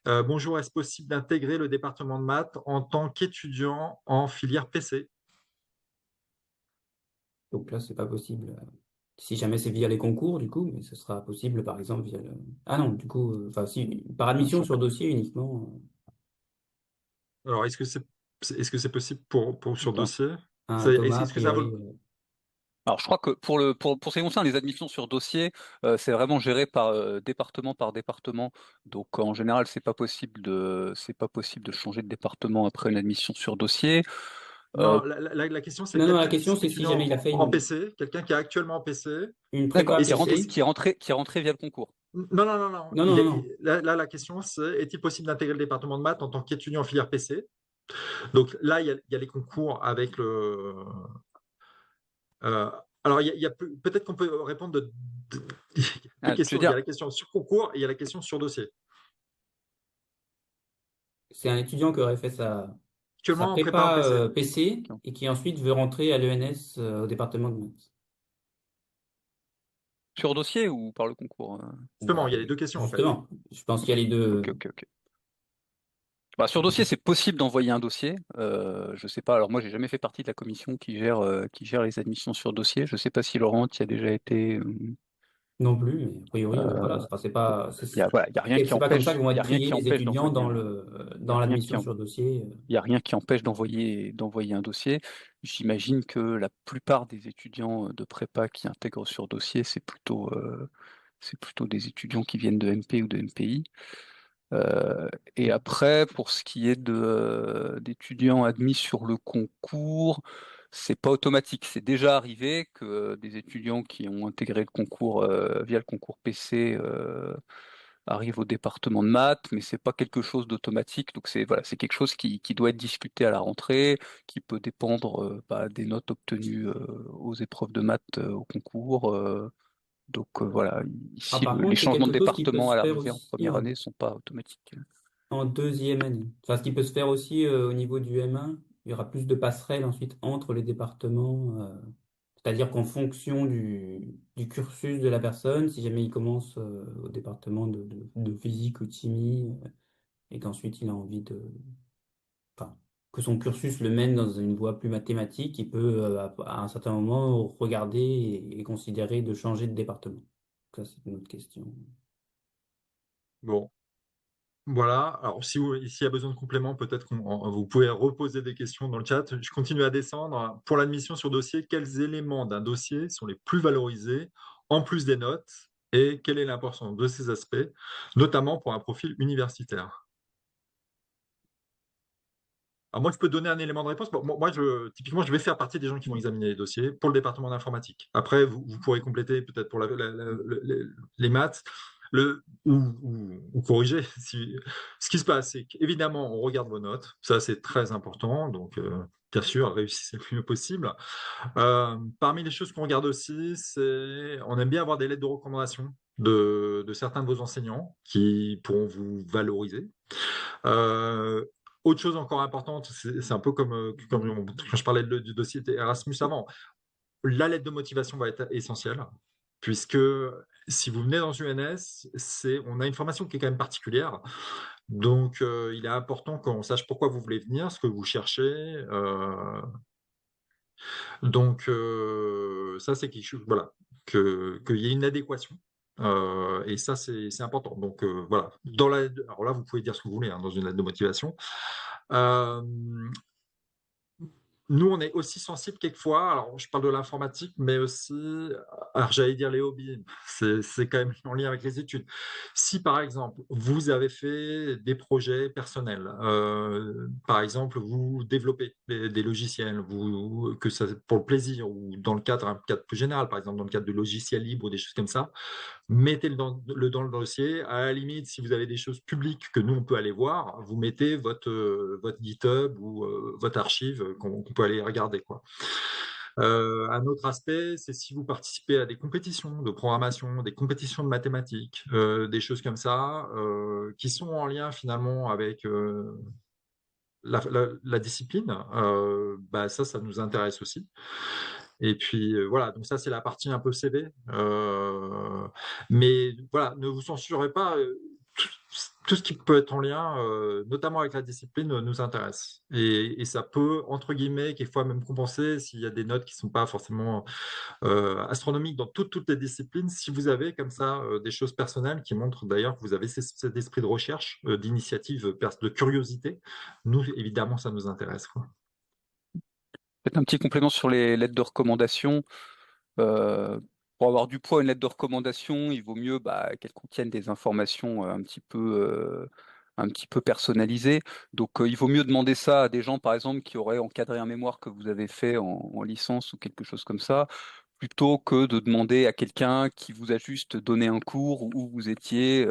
hein. Bonjour, est-ce possible d'intégrer le département de maths en tant qu'étudiant en filière PC? Donc là, c'est pas possible. Si jamais c'est via les concours, du coup, mais ce sera possible, par exemple, via le... Ah non, du coup, enfin, si, par admission sur dossier uniquement. Alors, est-ce que c'est possible sur Attends. dossier? Thomas, a Est-ce que ça priori. vaut Alors, je crois que pour ce qui concerne les admissions sur dossier, c'est vraiment géré par département. Donc, en général, c'est pas possible de changer de département après une admission sur dossier. Non, la question, c'est Non, non, la quelqu'un qui question, est c'est si jamais il a étudiant fait en PC, quelqu'un qui est actuellement en PC. une D'accord, prépa PC. qui est rentré via le concours. Non, non, non, non. Non, non, non, non. Là, la question, c'est est-il possible d'intégrer le département de maths en tant qu'étudiant en filière PC? Donc là, il y a les concours avec le. euh, alors, peut-être qu'on peut répondre deux Tu veux questions. Il y dire, a la question sur concours et il y a la question sur dossier. C'est un étudiant qui aurait fait sa Actuellement, on prépare en prépa PC. PC et qui ensuite veut rentrer à l'ENS au département de maths. sur dossier ou par le concours? Justement, Bah, il y a les deux questions en fait. justement, je pense qu'il y a les Ok, deux. ok, ok. Bah, sur dossier, c'est possible d'envoyer un dossier. Je sais pas. Alors moi, j'ai jamais fait partie de la commission qui gère les admissions sur dossier. Je sais pas si Laurent y a déjà été. Non plus, mais a priori, voilà, Euh, enfin, c'est pas, voilà, il y a rien qui c'est pas comme ça que empêche, vont il y être a rien triés qui les empêche étudiants d'envoyer il y a dans rien qui l'admission sur dossier. il y a rien qui empêche d'envoyer un dossier. J'imagine que la plupart des étudiants de prépa qui intègrent sur dossier, c'est plutôt des étudiants qui viennent de MP ou de MPI. Et après, pour ce qui est d'étudiants admis sur le concours, c'est pas automatique. C'est déjà arrivé que des étudiants qui ont intégré le concours via le concours PC arrivent au département de maths, mais c'est pas quelque chose d'automatique. Donc c'est quelque chose qui doit être discuté à la rentrée, qui peut dépendre des notes obtenues aux épreuves de maths au concours. Donc voilà, Ah, ici par les contre, c'est changements de quelque chose qui peut département se à faire l'arrivée en aussi première année sont pas automatiques. en deuxième année. Enfin, ce qui peut se faire aussi au niveau du M1, il y aura plus de passerelles ensuite entre les départements. C'est-à-dire qu'en fonction du cursus de la personne, si jamais il commence au département de physique ou de chimie, et qu'ensuite il a envie enfin, que son cursus le mène dans une voie plus mathématique, il peut à un certain moment regarder et considérer de changer de département. Ça, c'est une autre question. Bon, voilà. Alors, s'il y a besoin de compléments, peut-être que vous pouvez reposer des questions dans le chat. Je continue à descendre. Pour l'admission sur dossier, quels éléments d'un dossier sont les plus valorisés en plus des notes et quelle est l'importance de ces aspects, notamment pour un profil universitaire? Alors moi, je peux donner un élément de réponse. Bon, moi, typiquement, je vais faire partie des gens qui vont examiner les dossiers pour le département d'informatique. Après, vous pourrez compléter peut-être pour les maths ou corriger. Ce qui se passe, c'est qu'évidemment, on regarde vos notes. Ça, c'est très important. Donc, bien sûr, réussissez le mieux possible. Parmi les choses qu'on regarde aussi, on aime bien avoir des lettres de recommandation de certains de vos enseignants qui pourront vous valoriser. Euh, Autre chose encore importante, c'est un peu comme quand je parlais du dossier Erasmus avant, la lettre de motivation va être essentielle, puisque si vous venez dans UNS, on a une formation qui est quand même particulière. Donc, il est important qu'on sache pourquoi vous voulez venir, ce que vous cherchez. Donc, ça, c'est quelque chose, voilà, qu'il y ait une adéquation. Et ça, c'est important. Donc, voilà. Alors là, vous pouvez dire ce que vous voulez, hein, dans une lettre de motivation. Euh, Nous, on est aussi sensible quelquefois, alors je parle de l'informatique, mais aussi, alors j'allais dire les hobbies, c'est quand même en lien avec les études. Si par exemple, vous avez fait des projets personnels, par exemple, vous développez des logiciels, que ça pour le plaisir ou dans un cadre plus général, par exemple dans le cadre de logiciels libres ou des choses comme ça, mettez-le dans le dossier. À la limite, si vous avez des choses publiques que nous, on peut aller voir, vous mettez votre GitHub ou votre archive qu'on peut aller regarder, quoi. Un autre aspect, c'est si vous participez à des compétitions de programmation, des compétitions de mathématiques, des choses comme ça, qui sont en lien finalement avec la discipline, bah ça nous intéresse aussi. Et puis voilà, donc ça c'est la partie un peu CV. Mais voilà, ne vous censurez pas. Tout ce qui peut être en lien, notamment avec la discipline, nous intéresse. Et ça peut, entre guillemets, quelquefois même compenser s'il y a des notes qui ne sont pas forcément astronomiques dans toutes les disciplines. Si vous avez comme ça des choses personnelles qui montrent d'ailleurs que vous avez cet esprit de recherche, d'initiative, de curiosité, nous, évidemment, ça nous intéresse, quoi. Peut-être un petit complément sur les lettres de recommandation. Euh, pour avoir du poids, une lettre de recommandation, il vaut mieux qu'elle contienne des informations un petit peu personnalisées. Donc, il vaut mieux demander ça à des gens, par exemple, qui auraient encadré un mémoire que vous avez fait en licence ou quelque chose comme ça, plutôt que de demander à quelqu'un qui vous a juste donné un cours où vous étiez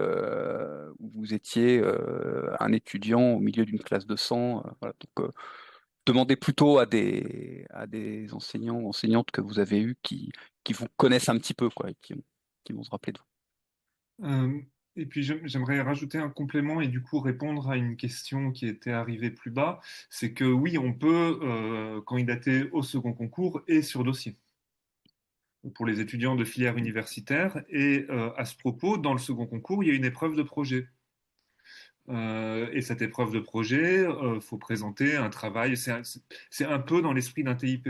un étudiant au milieu d'une classe de 100. Voilà. Donc, demandez plutôt à des enseignants ou enseignantes que vous avez eus qui vous connaissent un petit peu, quoi, et qui vont se rappeler de vous. Euh, et puis j'aimerais rajouter un complément et du coup répondre à une question qui était arrivée plus bas. C'est que oui, on peut candidater au second concours et sur dossier pour les étudiants de filière universitaire. Et à ce propos, dans le second concours, il y a une épreuve de projet. Et cette épreuve de projet, faut présenter un travail. C'est un peu dans l'esprit d'un TIPE.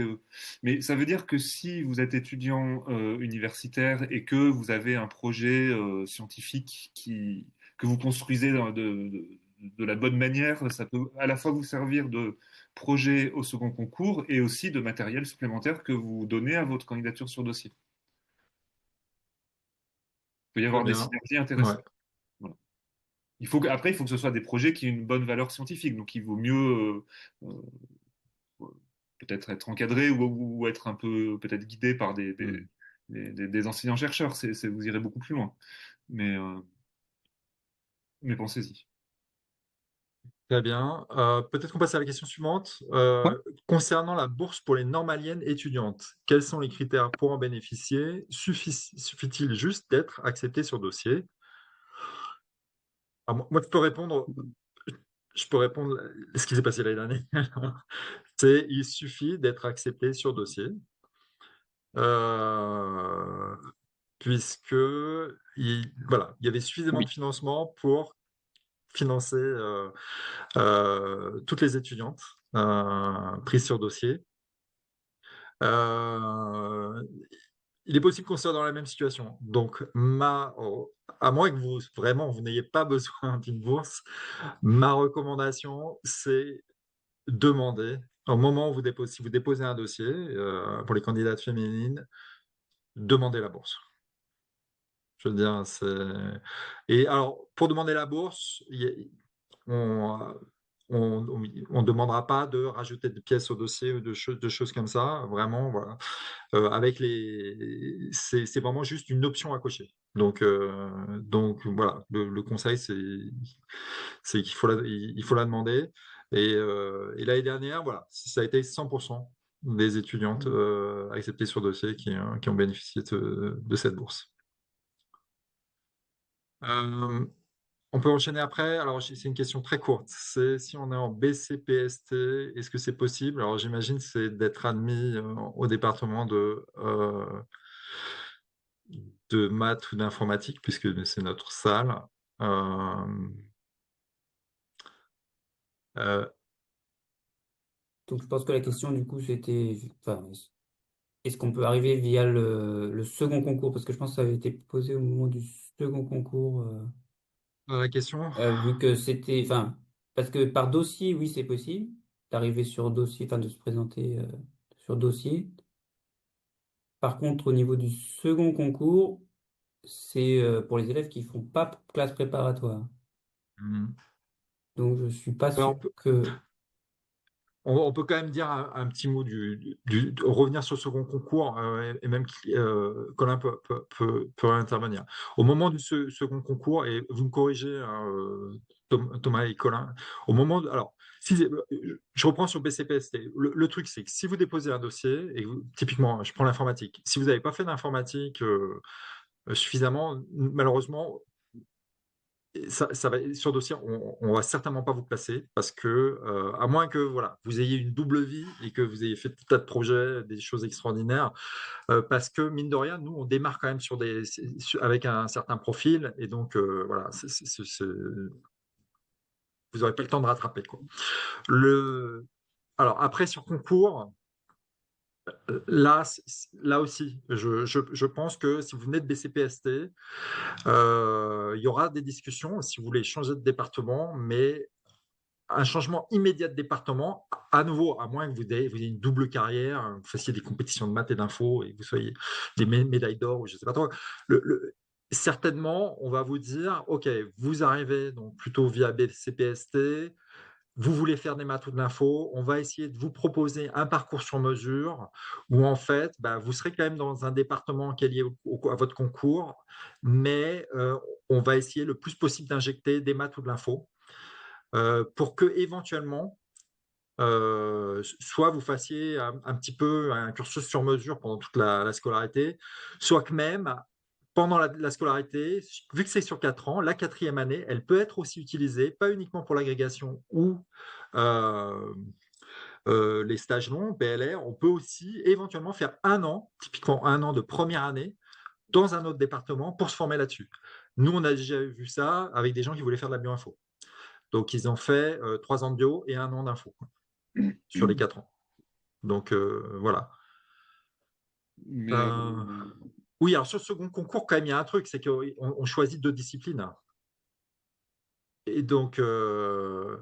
Mais ça veut dire que si vous êtes étudiant universitaire et que vous avez un projet scientifique que vous construisez de la bonne manière, ça peut à la fois vous servir de projet au second concours et aussi de matériel supplémentaire que vous donnez à votre candidature sur dossier. Il peut y Très avoir des bien. synergies Ouais. intéressantes. Voilà. Après, il faut que ce soit des projets qui aient une bonne valeur scientifique. Donc, il vaut mieux peut-être être encadré ou être un peu peut-être guidé par Mm. des enseignants-chercheurs. Vous irez beaucoup plus loin. Mais, euh, mais pensez-y. Très bien. Peut-être qu'on passe à la question suivante. Ouais. Concernant la bourse pour les normaliennes étudiantes, quels sont les critères pour en bénéficier? Suffit-il juste d'être accepté sur dossier? Alors, moi, je peux répondre ce qui s'est passé l'année dernière. Il suffit d'être accepté sur dossier, euh, puisque voilà, il y avait suffisamment Oui. de financement pour financer toutes les étudiantes prises sur dossier. Euh, il est possible qu'on soit dans la même situation. Donc, à moins que vous n'ayez pas besoin d'une bourse, ma recommandation, c'est demander, au moment où si vous déposez un dossier pour les candidates féminines, demandez la bourse. Je veux dire, Et alors, pour demander la bourse, on on demandera pas de rajouter des pièces au dossier ou de choses comme ça. Vraiment, voilà. C'est vraiment juste une option à cocher. Donc voilà, le conseil, c'est qu'il faut il faut la demander. Et l'année dernière, voilà, ça a été 100% des étudiantes acceptées sur dossier qui ont bénéficié de cette bourse. Euh, on peut enchaîner après. Alors, c'est une question très courte. C'est si on est en BCPST, est-ce que c'est possible? Alors, j'imagine c'est d'être admis au département de maths ou d'informatique, puisque c'est notre salle. Euh, Euh, Donc je pense que la question du coup c'était, enfin, est-ce qu'on peut arriver via le second concours? Parce que je pense que ça avait été posé au moment du second concours, la question. vu que c'était, enfin, parce que par dossier, oui, c'est possible d'arriver sur dossier, enfin de se présenter sur dossier. Par contre, au niveau du second concours, c'est pour les élèves qui font pas classe préparatoire. Hmm. Donc je suis pas sûr Alors, que. on peut quand même dire un petit mot de revenir sur le second concours, et même Colin peut intervenir. Au moment du second concours, et vous me corrigez, hein, Thomas et Colin, au moment alors, si, je reprends sur BCPST. Le truc, c'est que si vous déposez un dossier, et typiquement, je prends l'informatique, si vous n'avez pas fait d'informatique suffisamment, malheureusement, ça va sur dossier, on va certainement pas vous placer parce que à moins que voilà, vous ayez une double vie et que vous ayez fait tout un tas de projets, des choses extraordinaires, parce que mine de rien, nous on démarre quand même avec un certain profil et donc voilà, vous n'aurez pas le temps de rattraper quoi. Alors après sur concours. Là aussi, je pense que si vous venez de BCPST, il y aura des discussions si vous voulez changer de département, mais un changement immédiat de département, à nouveau, à moins que vous ayez une double carrière, vous fassiez des compétitions de maths et d'info et que vous soyez des médailles d'or ou je ne sais pas trop. Certainement, on va vous dire, OK, vous arrivez donc plutôt via BCPST, vous voulez faire des maths ou de l'info, on va essayer de vous proposer un parcours sur mesure où en fait, bah, vous serez quand même dans un département qui est lié à votre concours, mais on va essayer le plus possible d'injecter des maths ou de l'info pour que éventuellement, soit vous fassiez un petit peu un cursus sur mesure pendant toute la scolarité, soit que même pendant la scolarité, vu que c'est sur 4 ans, la quatrième année, elle peut être aussi utilisée, pas uniquement pour l'agrégation ou euh, les stages longs, PLR, on peut aussi éventuellement faire 1 an, typiquement 1 an de première année, dans un autre département pour se former là-dessus. Nous, on a déjà vu ça avec des gens qui voulaient faire de la bioinfo. Donc, ils ont fait 3 ans de bio et 1 an d'info sur les 4 ans. Donc, voilà. Mais Oui, alors sur le second concours, quand même, il y a un truc, c'est qu'on choisit 2 disciplines. Et donc, De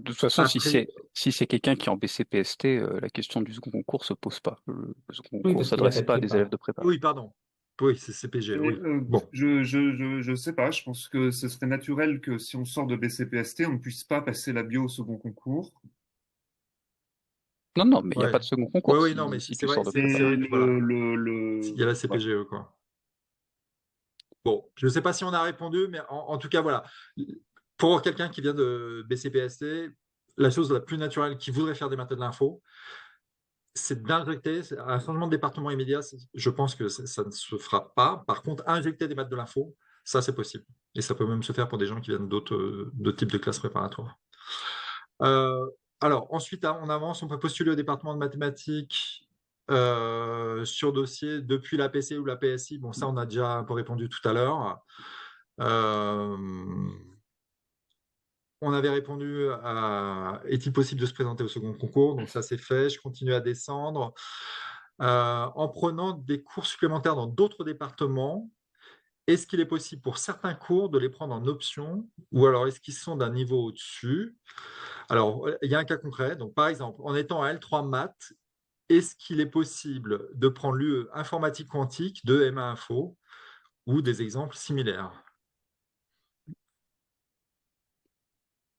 toute façon, après, si c'est quelqu'un qui est en BCPST, la question du second concours se pose pas. Le second Oui, concours parce qu'il a s'adresse fait pas à des élèves prépa. de prépa. oui, pardon. Oui, c'est CPG, oui. Bon. je sais pas, je pense que ce serait naturel que si on sort de BCPST, on ne puisse pas passer la bio au second concours. Non, non, mais il n'y a Ouais. pas de second Ouais, concours oui, non, mais si c'est tu vrai, sors de c'est prépa. vrai que voilà, il y a la Ouais. CPGE, quoi. Bon, je ne sais pas si on a répondu, mais en tout cas, voilà. Pour quelqu'un qui vient de BCPST, la chose la plus naturelle qui voudrait faire des maths et de l'info, c'est d'injecter un changement de département immédiat. Je pense que ça ne se fera pas. Par contre, injecter des maths de l'info, ça, c'est possible. Et ça peut même se faire pour des gens qui viennent d'autres types de classes préparatoires. Euh, alors, ensuite, on avance. On peut postuler au département de mathématiques sur dossier depuis la PC ou la PSI. Bon, ça, on a déjà un peu répondu tout à l'heure. Euh, on avait répondu à est-il possible de se présenter au second concours? Donc ça c'est fait. Je continue à descendre. En prenant des cours supplémentaires dans d'autres départements, est-ce qu'il est possible pour certains cours de les prendre en option ou alors est-ce qu'ils sont d'un niveau au-dessus? Alors, il y a un cas concret. Donc, par exemple, en étant à L3 maths, est-ce qu'il est possible de prendre l'UE informatique quantique de MA Info ou des exemples similaires?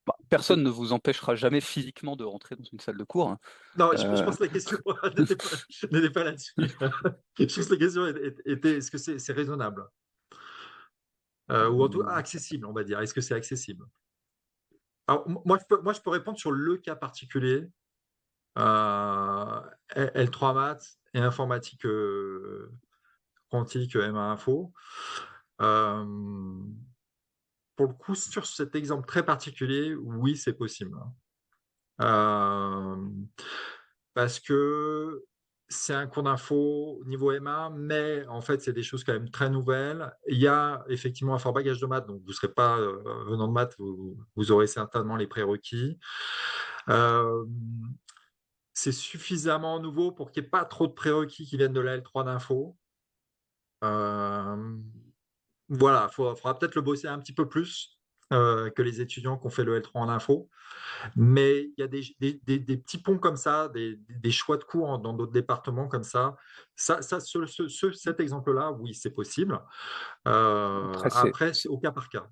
Bah, personne ne vous empêchera jamais physiquement de rentrer dans une salle de cours, hein. Non, je Euh, pense que la question n'était pas là-dessus. Je pense que la question était est-ce que c'est raisonnable? Ou en tout cas accessible, on va dire. Est-ce que c'est accessible? Alors, moi, je peux répondre sur le cas particulier. L3 maths et informatique quantique MA Info. Euh, pour le coup, sur cet exemple très particulier, oui, c'est possible. Euh, parce que c'est un cours d'info niveau M1, mais en fait, c'est des choses quand même très nouvelles. Il y a effectivement un fort bagage de maths, donc vous ne serez pas venant de maths, vous aurez certainement les prérequis. Euh, c'est suffisamment nouveau pour qu'il n'y ait pas trop de prérequis qui viennent de la L3 d'info. Voilà, il faudra peut-être le bosser un petit peu plus que les étudiants qui ont fait le L3 en info. Mais il y a des petits ponts comme ça, des choix de cours dans d'autres départements comme ça. Cet exemple-là, oui, c'est possible. Après, c'est au cas par cas.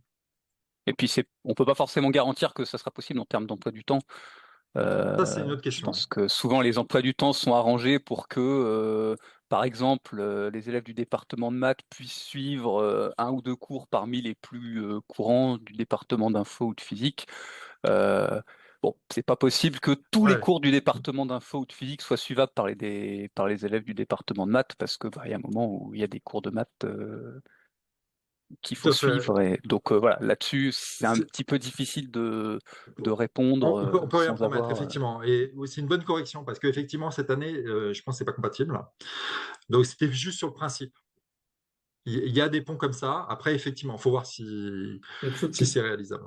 Et puis on peut pas forcément garantir que ça sera possible en termes d'emploi du temps. Ça, c'est une autre Je question. pense que souvent les emplois du temps sont arrangés pour que, par exemple, les élèves du département de maths puissent suivre un ou deux cours parmi les plus courants du département d'info ou de physique. Bon, c'est pas possible que tous les Ouais, cours du département d'info ou de physique soient suivables par par les élèves du département de maths, parce que il y a un moment où il y a des cours de maths qu'il tout faut à fait. suivre. Et donc voilà, là-dessus, c'est un C'est- petit peu difficile de répondre on peut rien sans promettre, avoir. effectivement. Et c'est une bonne correction, parce qu'effectivement, cette année, je pense que c'est pas compatible. Donc, c'était juste sur le principe. Il y a des ponts comme ça. Après, effectivement, il faut voir Quelque chose si c'est réalisable.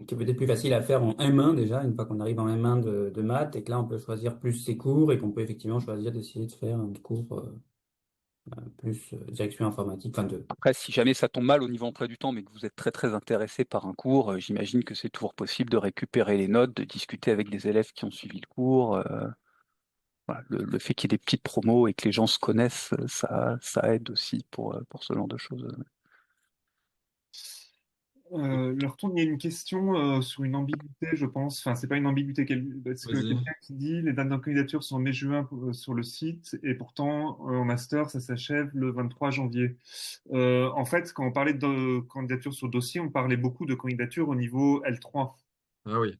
qui est peut-être plus facile à faire en M1 déjà, une fois qu'on arrive en M1 de maths, et que là on peut choisir plus ses cours et qu'on peut effectivement choisir d'essayer de faire un cours plus direction informatique, enfin de. Après, si jamais ça tombe mal au niveau emploi du temps, mais que vous êtes très très intéressé par un cours, j'imagine que c'est toujours possible de récupérer les notes, de discuter avec des élèves qui ont suivi le cours. Voilà, le fait qu'il y ait des petites promos et que les gens se connaissent, ça aide aussi pour ce genre de choses. Le retourne, il y a une question sur une ambiguïté, je pense. Enfin, c'est pas une ambiguïté, parce que Vas-y. quelqu'un qui dit les dates de candidature sont en mai-juin sur le site, et pourtant en master, ça s'achève le 23 janvier. En fait, quand on parlait de candidature sur dossier, on parlait beaucoup de candidature au niveau L3. Ah oui.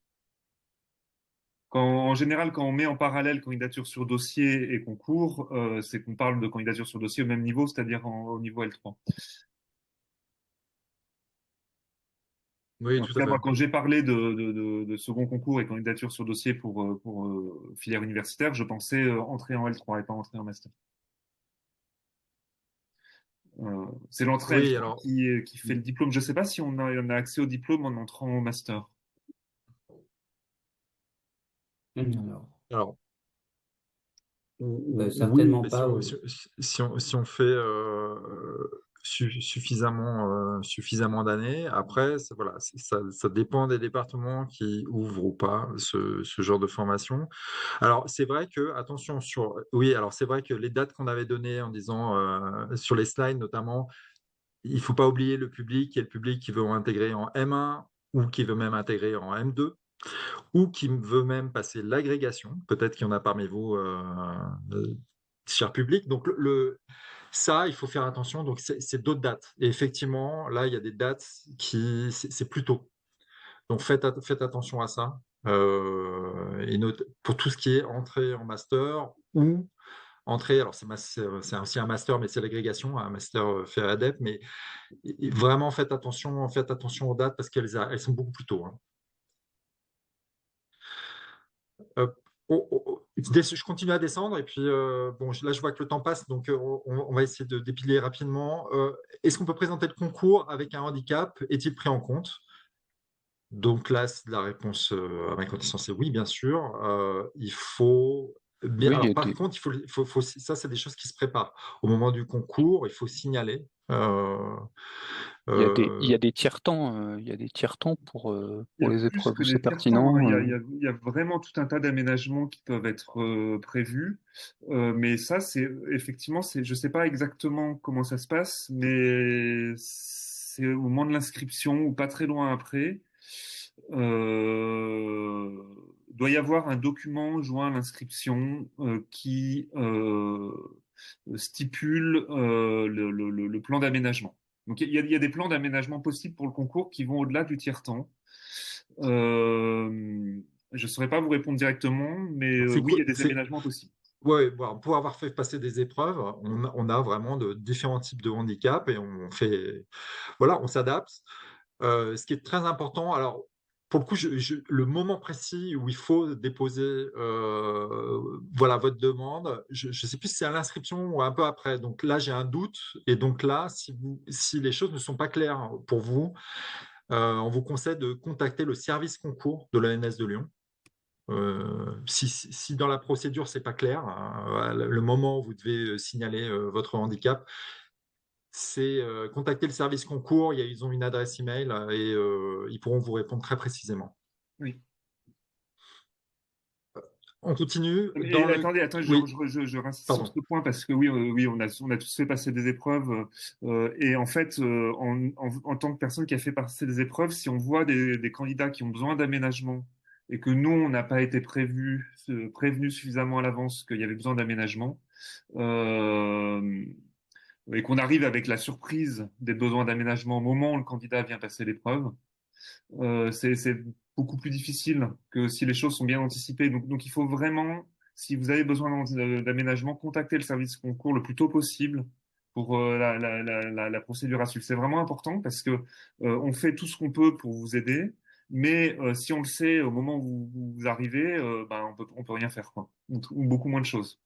En général, quand on met en parallèle candidature sur dossier et concours, c'est qu'on parle de candidature sur dossier au même niveau, c'est-à-dire au niveau L3. Oui, En tout tout à cas, fait. moi, quand j'ai parlé de second concours et candidature sur dossier pour filière universitaire, je pensais entrer en L3 et pas entrer en master. C'est l'entrée Oui, L3 alors, qui fait le diplôme. Je ne sais pas si on a accès au diplôme en entrant en master. Alors, alors oui, certainement mais pas. si on fait suffisamment d'années, après, voilà, ça dépend des départements qui ouvrent ou pas ce genre de formation. Alors, c'est vrai que, attention, oui, alors c'est vrai que les dates qu'on avait données en disant sur les slides notamment, il ne faut pas oublier le public, qui est le public qui veut intégrer en M1 ou qui veut même intégrer en M2 ou qui veut même passer l'agrégation. Peut-être qu'il y en a parmi vous, cher public. Donc, ça, il faut faire attention. Donc, c'est d'autres dates. Et effectivement, là, il y a des dates c'est plus tôt. Donc, faites attention à ça. Et pour tout ce qui est entrée en master ou entrée, alors c'est aussi un master, mais c'est l'agrégation, un master fait à ADEP, mais vraiment faites attention aux dates parce qu'elles sont beaucoup plus tôt. Hein. Euh, je continue à descendre et puis bon, là je vois que le temps passe, donc on va essayer de dépiler rapidement. Est-ce qu'on peut présenter le concours avec un handicap? Est-il pris en compte? Donc là, la réponse à ma connaissance est oui, bien sûr. Il faut bien. Oui, Alors par contre, ça c'est des choses qui se préparent. Au moment du concours, il faut signaler. il y a Euh, des tiers-temps, il y a des tiers-temps Il y pour a les plus épreuves que où c'est des tiers-temps, hein. pertinent. Il y a vraiment tout un tas d'aménagements qui peuvent être prévus. Mais ça, c'est effectivement, je ne sais pas exactement comment ça se passe, mais c'est au moment de l'inscription ou pas très loin après. Doit y avoir un document joint à l'inscription qui stipule le plan d'aménagement. Donc il y a des plans d'aménagement possibles pour le concours qui vont au-delà du tiers-temps. Je ne saurais pas vous répondre directement, mais c'est oui, il quoi? y a des aménagements possibles. Ouais, bon, pour avoir fait passer des épreuves, on a vraiment de différents types de handicaps et voilà, on s'adapte. Ce qui est très important, alors pour le coup, le moment précis où il faut déposer voilà, votre demande, je ne sais plus si c'est à l'inscription ou un peu après. Donc là, j'ai un doute. Et donc là, si les choses ne sont pas claires pour vous, on vous conseille de contacter le service concours de l'ENS de Lyon. Si dans la procédure, c'est pas clair, le moment où vous devez signaler votre handicap, c'est contacter le service concours. Ils ont une adresse email et ils pourront vous répondre très précisément. Oui. On continue. Et attendez, Oui, je réinsiste sur pardon. ce point parce que oui, on a tous fait passer des épreuves et en fait, en tant que personne qui a fait passer des épreuves, si on voit des candidats qui ont besoin d'aménagement et que nous, on n'a pas été prévenu suffisamment à l'avance qu'il y avait besoin d'aménagement, euh, et qu'on arrive avec la surprise des besoins d'aménagement au moment où le candidat vient passer l'épreuve, c'est beaucoup plus difficile que si les choses sont bien anticipées. Donc il faut vraiment, si vous avez besoin d'aménagement, contacter le service concours le plus tôt possible pour la procédure à suivre. C'est vraiment important parce que on fait tout ce qu'on peut pour vous aider, mais si on le sait au moment où vous arrivez, ben on peut rien faire, quoi, ou beaucoup moins de choses.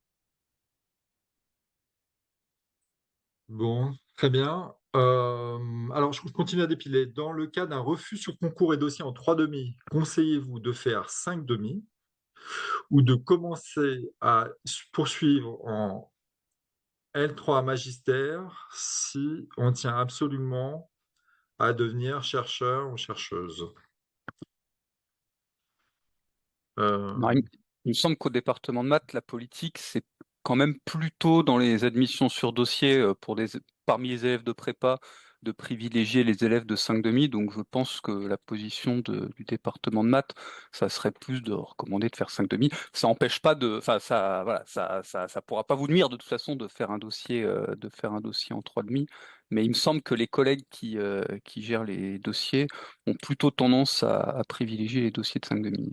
Bon, très bien. Alors, je continue à dépiler. Dans le cas d'un refus sur concours et dossier en 3 demi, conseillez-vous de faire 5 demi ou de commencer à poursuivre en L3 magistère si on tient absolument à devenir chercheur ou chercheuse? Non, il me semble qu'au département de maths, la politique, c'est quand même plutôt dans les admissions sur dossier parmi les élèves de prépa de privilégier les élèves de 5 demi. Donc je pense que la position du département de maths, ça serait plus de recommander de faire 5 demi. Ça n'empêche pas enfin ça, voilà, ça pourra pas vous nuire de toute façon de faire un dossier en 3 demi. Mais il me semble que les collègues qui gèrent les dossiers ont plutôt tendance à privilégier les dossiers de 5 demi.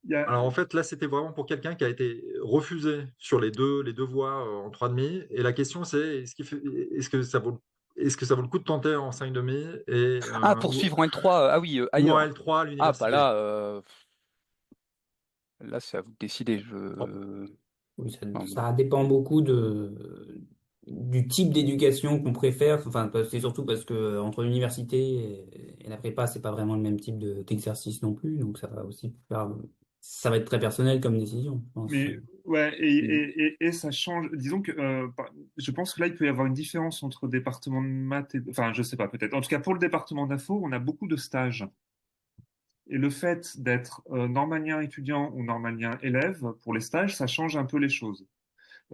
Il y a, Alors, en fait, là, c'était vraiment pour quelqu'un qui a été refusé sur les deux voies en 3 demi. Et la question, c'est est-ce que ça vaut le coup de tenter en 5 demi Ah, poursuivre en L3, ah oui, ou en ailleurs. L3 à Ah, bah l'université? là, c'est à vous de décider. Oui, ça, Enfin, bon. ça dépend beaucoup du type d'éducation qu'on préfère. Enfin, c'est surtout parce que entre l'université et la prépa, c'est pas vraiment le même type d'exercice non plus. Donc, ça va être très personnel comme décision, je pense. Mais ouais, et ça change. Disons que je pense que là, il peut y avoir une différence entre département de maths et. Enfin, je sais pas, peut-être. En tout cas, pour le département d'info, on a beaucoup de stages. Et le fait d'être normalien étudiant ou normalien élève, pour les stages, ça change un peu les choses.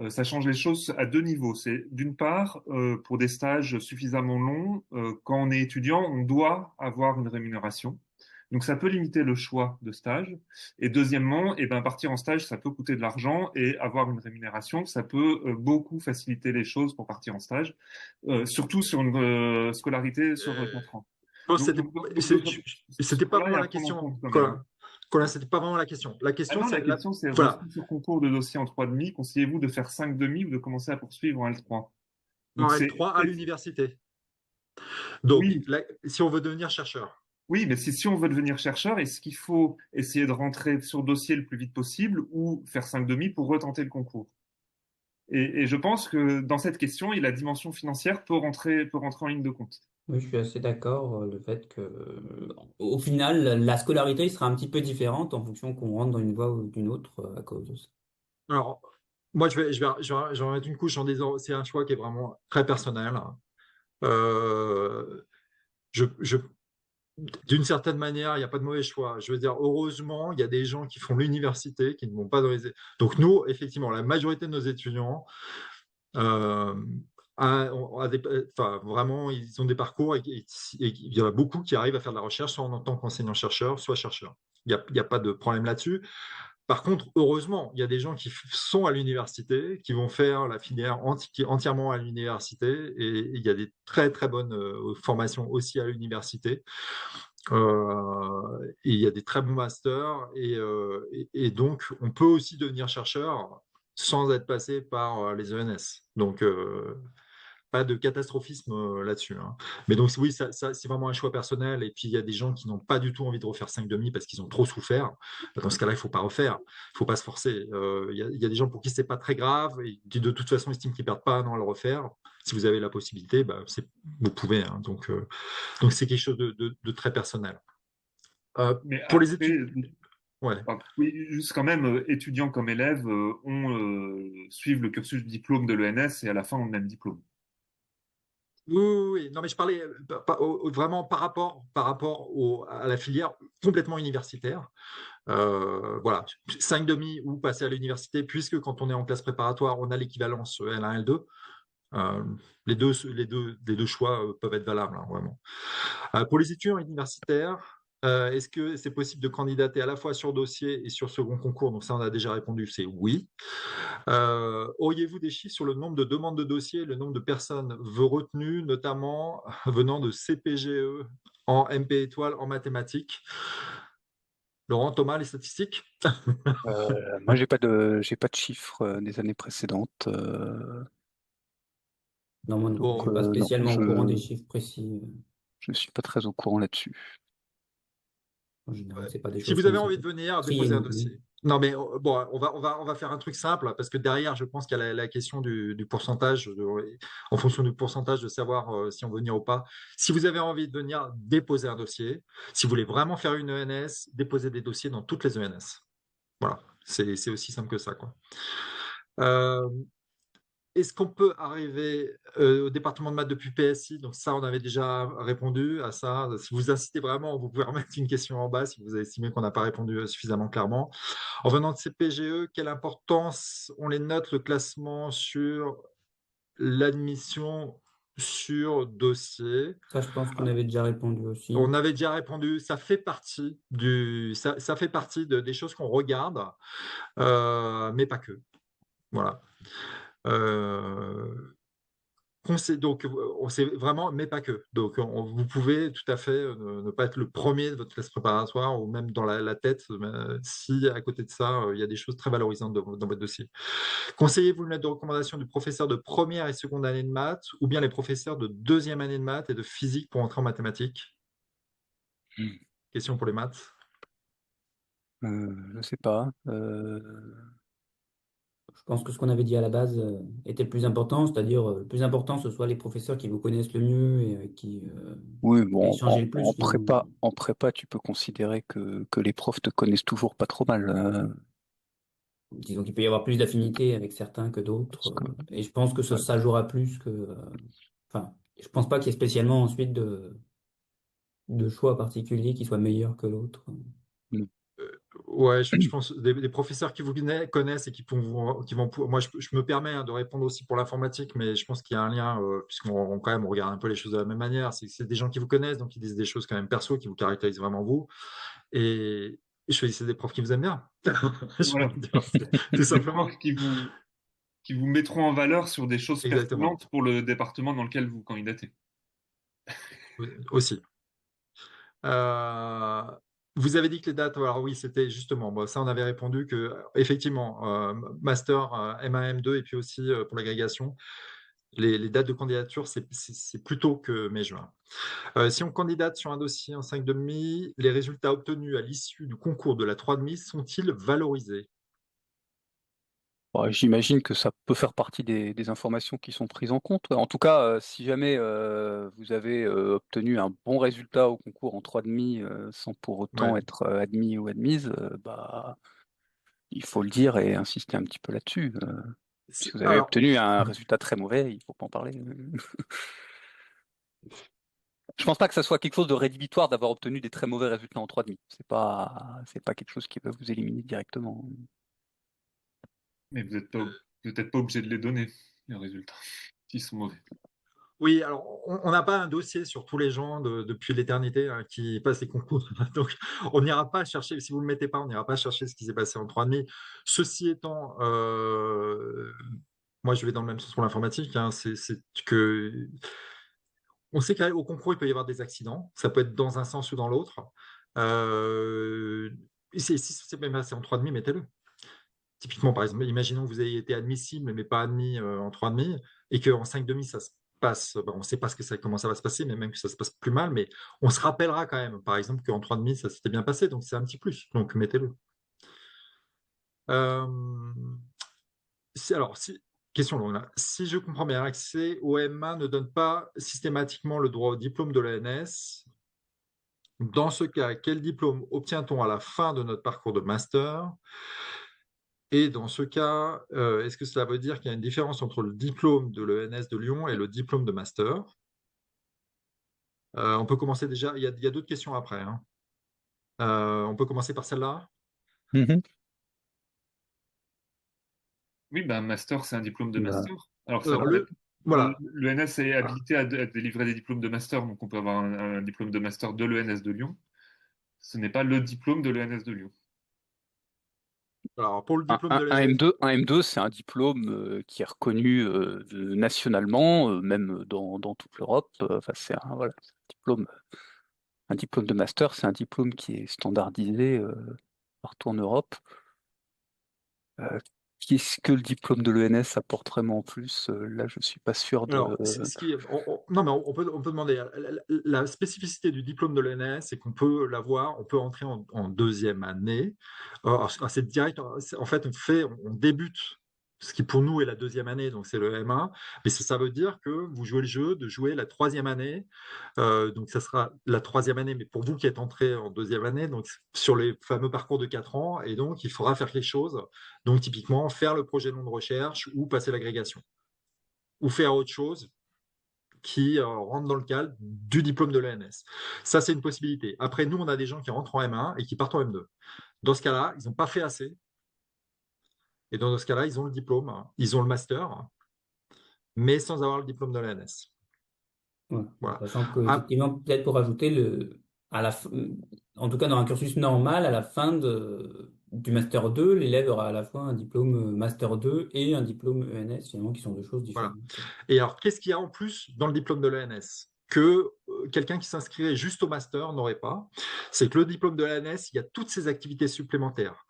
Ça change les choses à deux niveaux. C'est d'une part, pour des stages suffisamment longs, quand on est étudiant, on doit avoir une rémunération. Donc ça peut limiter le choix de stage. Et deuxièmement, eh ben, partir en stage, ça peut coûter de l'argent et avoir une rémunération, ça peut beaucoup faciliter les choses pour partir en stage, surtout sur une scolarité sur 4 ans. Bon, Donc, c'était ce pas point-là est vraiment à la prendre en question, compte quand même, hein. Colin. Colin, c'était pas vraiment la question. La Ah question, non, la c'est question c'est voilà. refus sur concours de dossier en 3 demi. Conseillez-vous de faire 5 demi ou de commencer à poursuivre en L3? En Donc c'est L3 à l'université. Donc, oui, si on veut devenir chercheur. oui, mais si on veut devenir chercheur, est-ce qu'il faut essayer de rentrer sur dossier le plus vite possible ou faire 5 demi pour retenter le concours? Et je pense que dans cette question, la dimension financière peut rentrer en ligne de compte. Oui, je suis assez d'accord, le fait que, au final, la scolarité sera un petit peu différente en fonction qu'on rentre dans une voie ou d'une autre à cause de ça. Alors, moi, je vais en mettre une couche en disant c'est un choix qui est vraiment très personnel. Euh, je, D'une certaine manière, il n'y a pas de mauvais choix. Je veux dire, heureusement, il y a des gens qui font l'université, qui ne vont pas dans les. Donc, nous, effectivement, la majorité de nos étudiants, euh, enfin, vraiment, ils ont des parcours et il y en a beaucoup qui arrivent à faire de la recherche, soit en tant qu'enseignant-chercheur, soit chercheur. Il y a pas de problème là-dessus. Par contre, heureusement, il y a des gens qui sont à l'université, qui vont faire la filière entièrement à l'université, et il y a des très très bonnes formations aussi à l'université. Et il y a des très bons masters, et donc on peut aussi devenir chercheur sans être passé par les ENS. Donc pas de catastrophisme là-dessus. Hein. Mais donc, oui, ça, c'est vraiment un choix personnel. Et puis, il y a des gens qui n'ont pas du tout envie de refaire 5,5 parce qu'ils ont trop souffert. Dans ce cas-là, il ne faut pas refaire. Il ne faut pas se forcer. Il y a des gens pour qui ce n'est pas très grave et qui, de toute façon, estiment qu'ils ne perdent pas un an à le refaire. Si vous avez la possibilité, bah, vous pouvez. Hein. Donc, c'est quelque chose de très personnel. Mais Pour les après, études, ouais. oui, juste quand même, étudiants comme élèves, suivent le cursus de diplôme de l'ENS et à la fin, on a le même diplôme. Oui, oui, oui. Non, mais je parlais vraiment par rapport à la filière complètement universitaire. Voilà, 5,5 ou passer à l'université, puisque quand on est en classe préparatoire, on a l'équivalence L1, L2. Les deux choix peuvent être valables, hein, vraiment. Pour les étudiants universitaires, est-ce que c'est possible de candidater à la fois sur dossier et sur second concours? Donc ça, on a déjà répondu, c'est oui. Auriez-vous des chiffres sur le nombre de demandes de dossiers, le nombre de personnes retenues, notamment venant de CPGE en MP étoile en mathématiques? Laurent, Thomas, les statistiques? Moi, j'ai pas de chiffres des années précédentes. Non, moi non, je suis pas Non, spécialement au courant des chiffres précis. je suis pas très au courant là-dessus. En général, c'est pas des Si choses vous comme avez ça. envie de venir Trier déposer un non plus. dossier. Non, mais bon, on va faire un truc simple parce que derrière, je pense qu'il y a la question du pourcentage, en fonction du pourcentage, de savoir si on veut venir ou pas. Si vous avez envie de venir, déposer un dossier. Si vous voulez vraiment faire une ENS, déposez des dossiers dans toutes les ENS. Voilà, c'est aussi simple que ça, quoi. Est-ce qu'on peut arriver au département de maths depuis PSI? Donc ça, on avait déjà répondu à ça. Si vous incitez vraiment, vous pouvez remettre une question en bas si vous estimez qu'on n'a pas répondu suffisamment clairement. En venant de CPGE, quelle importance on les note le classement sur l'admission sur dossier? Ça, je pense qu'on avait déjà répondu aussi. On avait déjà répondu, ça fait partie ça fait partie des choses qu'on regarde, mais pas que. Voilà. Donc, c'est vraiment, mais pas que. Donc, vous pouvez tout à fait ne pas être le premier de votre classe préparatoire ou même dans la tête, si à côté de ça, il y a des choses très valorisantes dans votre dossier. Conseillez-vous une lettre de recommandation du professeur de première et seconde année de maths ou bien les professeurs de deuxième année de maths et de physique pour entrer en mathématiques? Question pour les maths. Je sais pas. Je pense que ce qu'on avait dit à la base était le plus important, c'est-à-dire le plus important, ce soit les professeurs qui vous connaissent le mieux et qui Oui, bon, échangent le plus. en prépa, tu peux considérer que les profs te connaissent toujours pas trop mal. Disons qu'il peut y avoir plus d'affinité avec certains que d'autres. Parce que, Et je pense que ouais. ça jouera plus que. Enfin, je pense pas qu'il y ait spécialement ensuite de choix particuliers qui soient meilleurs que l'autre. Ouais, je pense des professeurs qui vous connaissent et qui vont moi, je me permets de répondre aussi pour l'informatique, mais je pense qu'il y a un lien, puisqu'on quand même, on regarde un peu les choses de la même manière. C'est des gens qui vous connaissent, donc ils disent des choses quand même perso, qui vous caractérisent vraiment vous. Et choisissez des profs qui vous aiment bien. Voilà. Tout Des simplement. profs qui vous mettront en valeur sur des choses Exactement. pertinentes pour le département dans lequel vous candidatez. Aussi. Vous avez dit que les dates, alors oui, c'était justement, bon, ça on avait répondu que effectivement, master M1, M2 et puis aussi pour l'agrégation, les dates de candidature, c'est plutôt que mai-juin. Si on candidate sur un dossier en 5,5, les résultats obtenus à l'issue du concours de la 3,5 sont-ils valorisés? Bon, j'imagine que ça peut faire partie des informations qui sont prises en compte. En tout cas, si jamais vous avez obtenu un bon résultat au concours en 3,5 sans pour autant Ouais. être admis ou admise, bah, il faut le dire et insister un petit peu là-dessus. Si vous avez Alors, obtenu un résultat très mauvais, il faut pas en parler. Je pense pas que ça soit quelque chose de rédhibitoire d'avoir obtenu des très mauvais résultats en 3,5. C'est pas quelque chose qui va vous éliminer directement. Mais vous n'êtes peut-être pas obligé de les donner, les résultats, s'ils sont mauvais. oui, alors on n'a pas un dossier sur tous les gens depuis l'éternité qui passent les concours. Donc, on n'ira pas chercher, si vous ne le mettez pas, on n'ira pas chercher ce qui s'est passé en 3,5. Ceci étant, moi je vais dans le même sens pour l'informatique, c'est que on sait qu'au concours, il peut y avoir des accidents. Ça peut être dans un sens ou dans l'autre. Si c'est même passé en 3,5, mettez-le. Typiquement, par exemple, imaginons que vous ayez été admissible, mais pas admis en 3,5, et qu'en 5,5, passe, on ne sait pas comment ça va se passer, mais même que ça se passe plus mal, mais on se rappellera quand même, par exemple, qu'en 3,5, ça s'était bien passé, donc c'est un petit plus, donc mettez-le. Alors, question longue là. Si je comprends bien, l'accès au M1 ne donne pas systématiquement le droit au diplôme de l'ENS. Dans ce cas, quel diplôme obtient-on à la fin de notre parcours de master? Et dans ce cas, est-ce que cela veut dire qu'il y a une différence entre le diplôme de l'ENS de Lyon et le diplôme de master? On peut commencer déjà, il y a d'autres questions après, hein. On peut commencer par celle-là? Mhm. Oui, ben, master, c'est un diplôme de Bah, master. Alors, Alors, voilà. l'ENS est Ah, habilité à délivrer des diplômes de master, donc on peut avoir un diplôme de master de l'ENS de Lyon. Ce n'est pas le diplôme de l'ENS de Lyon. alors, pour le diplôme de Un l'ENS, M2, un M2, c'est un diplôme qui est reconnu nationalement, même dans toute l'Europe. Enfin, c'est voilà, diplôme, un diplôme de master, c'est un diplôme qui est standardisé partout en Europe. Euh, Qu'est-ce que le diplôme de l'ENS apporte vraiment en plus? Là, je suis pas sûr de. alors, non, mais on peut demander. La spécificité du diplôme de l'ENS, c'est qu'on peut l'avoir, on peut entrer en deuxième année. C'est direct. En fait, on débute ce qui pour nous est la deuxième année, donc c'est le M1. Mais ça veut dire que vous jouez le jeu de jouer la troisième année. Donc, ça sera la troisième année, mais pour vous qui êtes entré en deuxième année, donc sur les fameux parcours de 4 ans, et donc il faudra faire quelque chose. Donc, typiquement, faire le projet long de recherche ou passer l'agrégation ou faire autre chose qui rentre dans le cadre du diplôme de l'ENS. Ça, c'est une possibilité. Après, nous, on a des gens qui rentrent en M1 et qui partent en M2. Dans ce cas-là, ils n'ont pas fait assez. Et dans ce cas-là, ils ont le diplôme, ils ont le master, mais sans avoir le diplôme de l'ENS. ouais. Voilà. Sachant que, Ah, effectivement, peut-être pour ajouter à en tout cas dans un cursus normal, à la fin du Master 2, l'élève aura à la fois un diplôme Master 2 et un diplôme ENS, finalement, qui sont deux choses voilà. différentes. Et alors, qu'est-ce qu'il y a en plus dans le diplôme de l'ENS que quelqu'un qui s'inscrirait juste au master n'aurait pas? C'est que le diplôme de l'ENS, il y a toutes ces activités supplémentaires.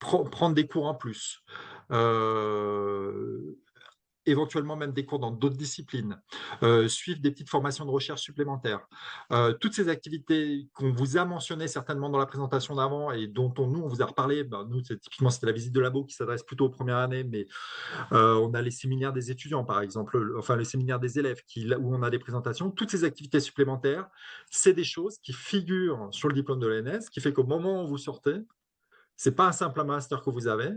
Prendre des cours en plus, euh, éventuellement même des cours dans d'autres disciplines, suivre des petites formations de recherche supplémentaires. Toutes ces activités qu'on vous a mentionnées certainement dans la présentation d'avant et dont nous, on vous a reparlé, nous, typiquement, c'était la visite de labo qui s'adresse plutôt aux premières années, mais on a les séminaires des étudiants, par exemple, enfin les séminaires des élèves où on a des présentations. Toutes ces activités supplémentaires, c'est des choses qui figurent sur le diplôme de l'ENS, qui fait qu'au moment où vous sortez, c'est pas un simple master que vous avez,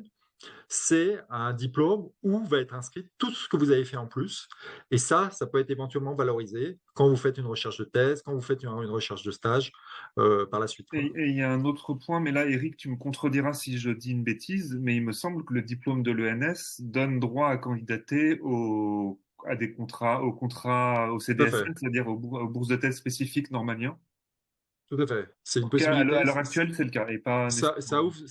c'est un diplôme où va être inscrit tout ce que vous avez fait en plus. Et ça peut être éventuellement valorisé quand vous faites une recherche de thèse, quand vous faites une recherche de stage par la suite, quoi. Et il y a un autre point, mais là, Eric, tu me contrediras si je dis une bêtise, mais il me semble que le diplôme de l'ENS donne droit à candidater à des contrats, au Tout à fait. CDSN, c'est-à-dire aux bourses de thèse spécifiques normaliens. Tout à fait. C'est En une tout cas, à possibilité. l'heure actuelle, c'est le cas, et pas Ça nécessairement. ouvre,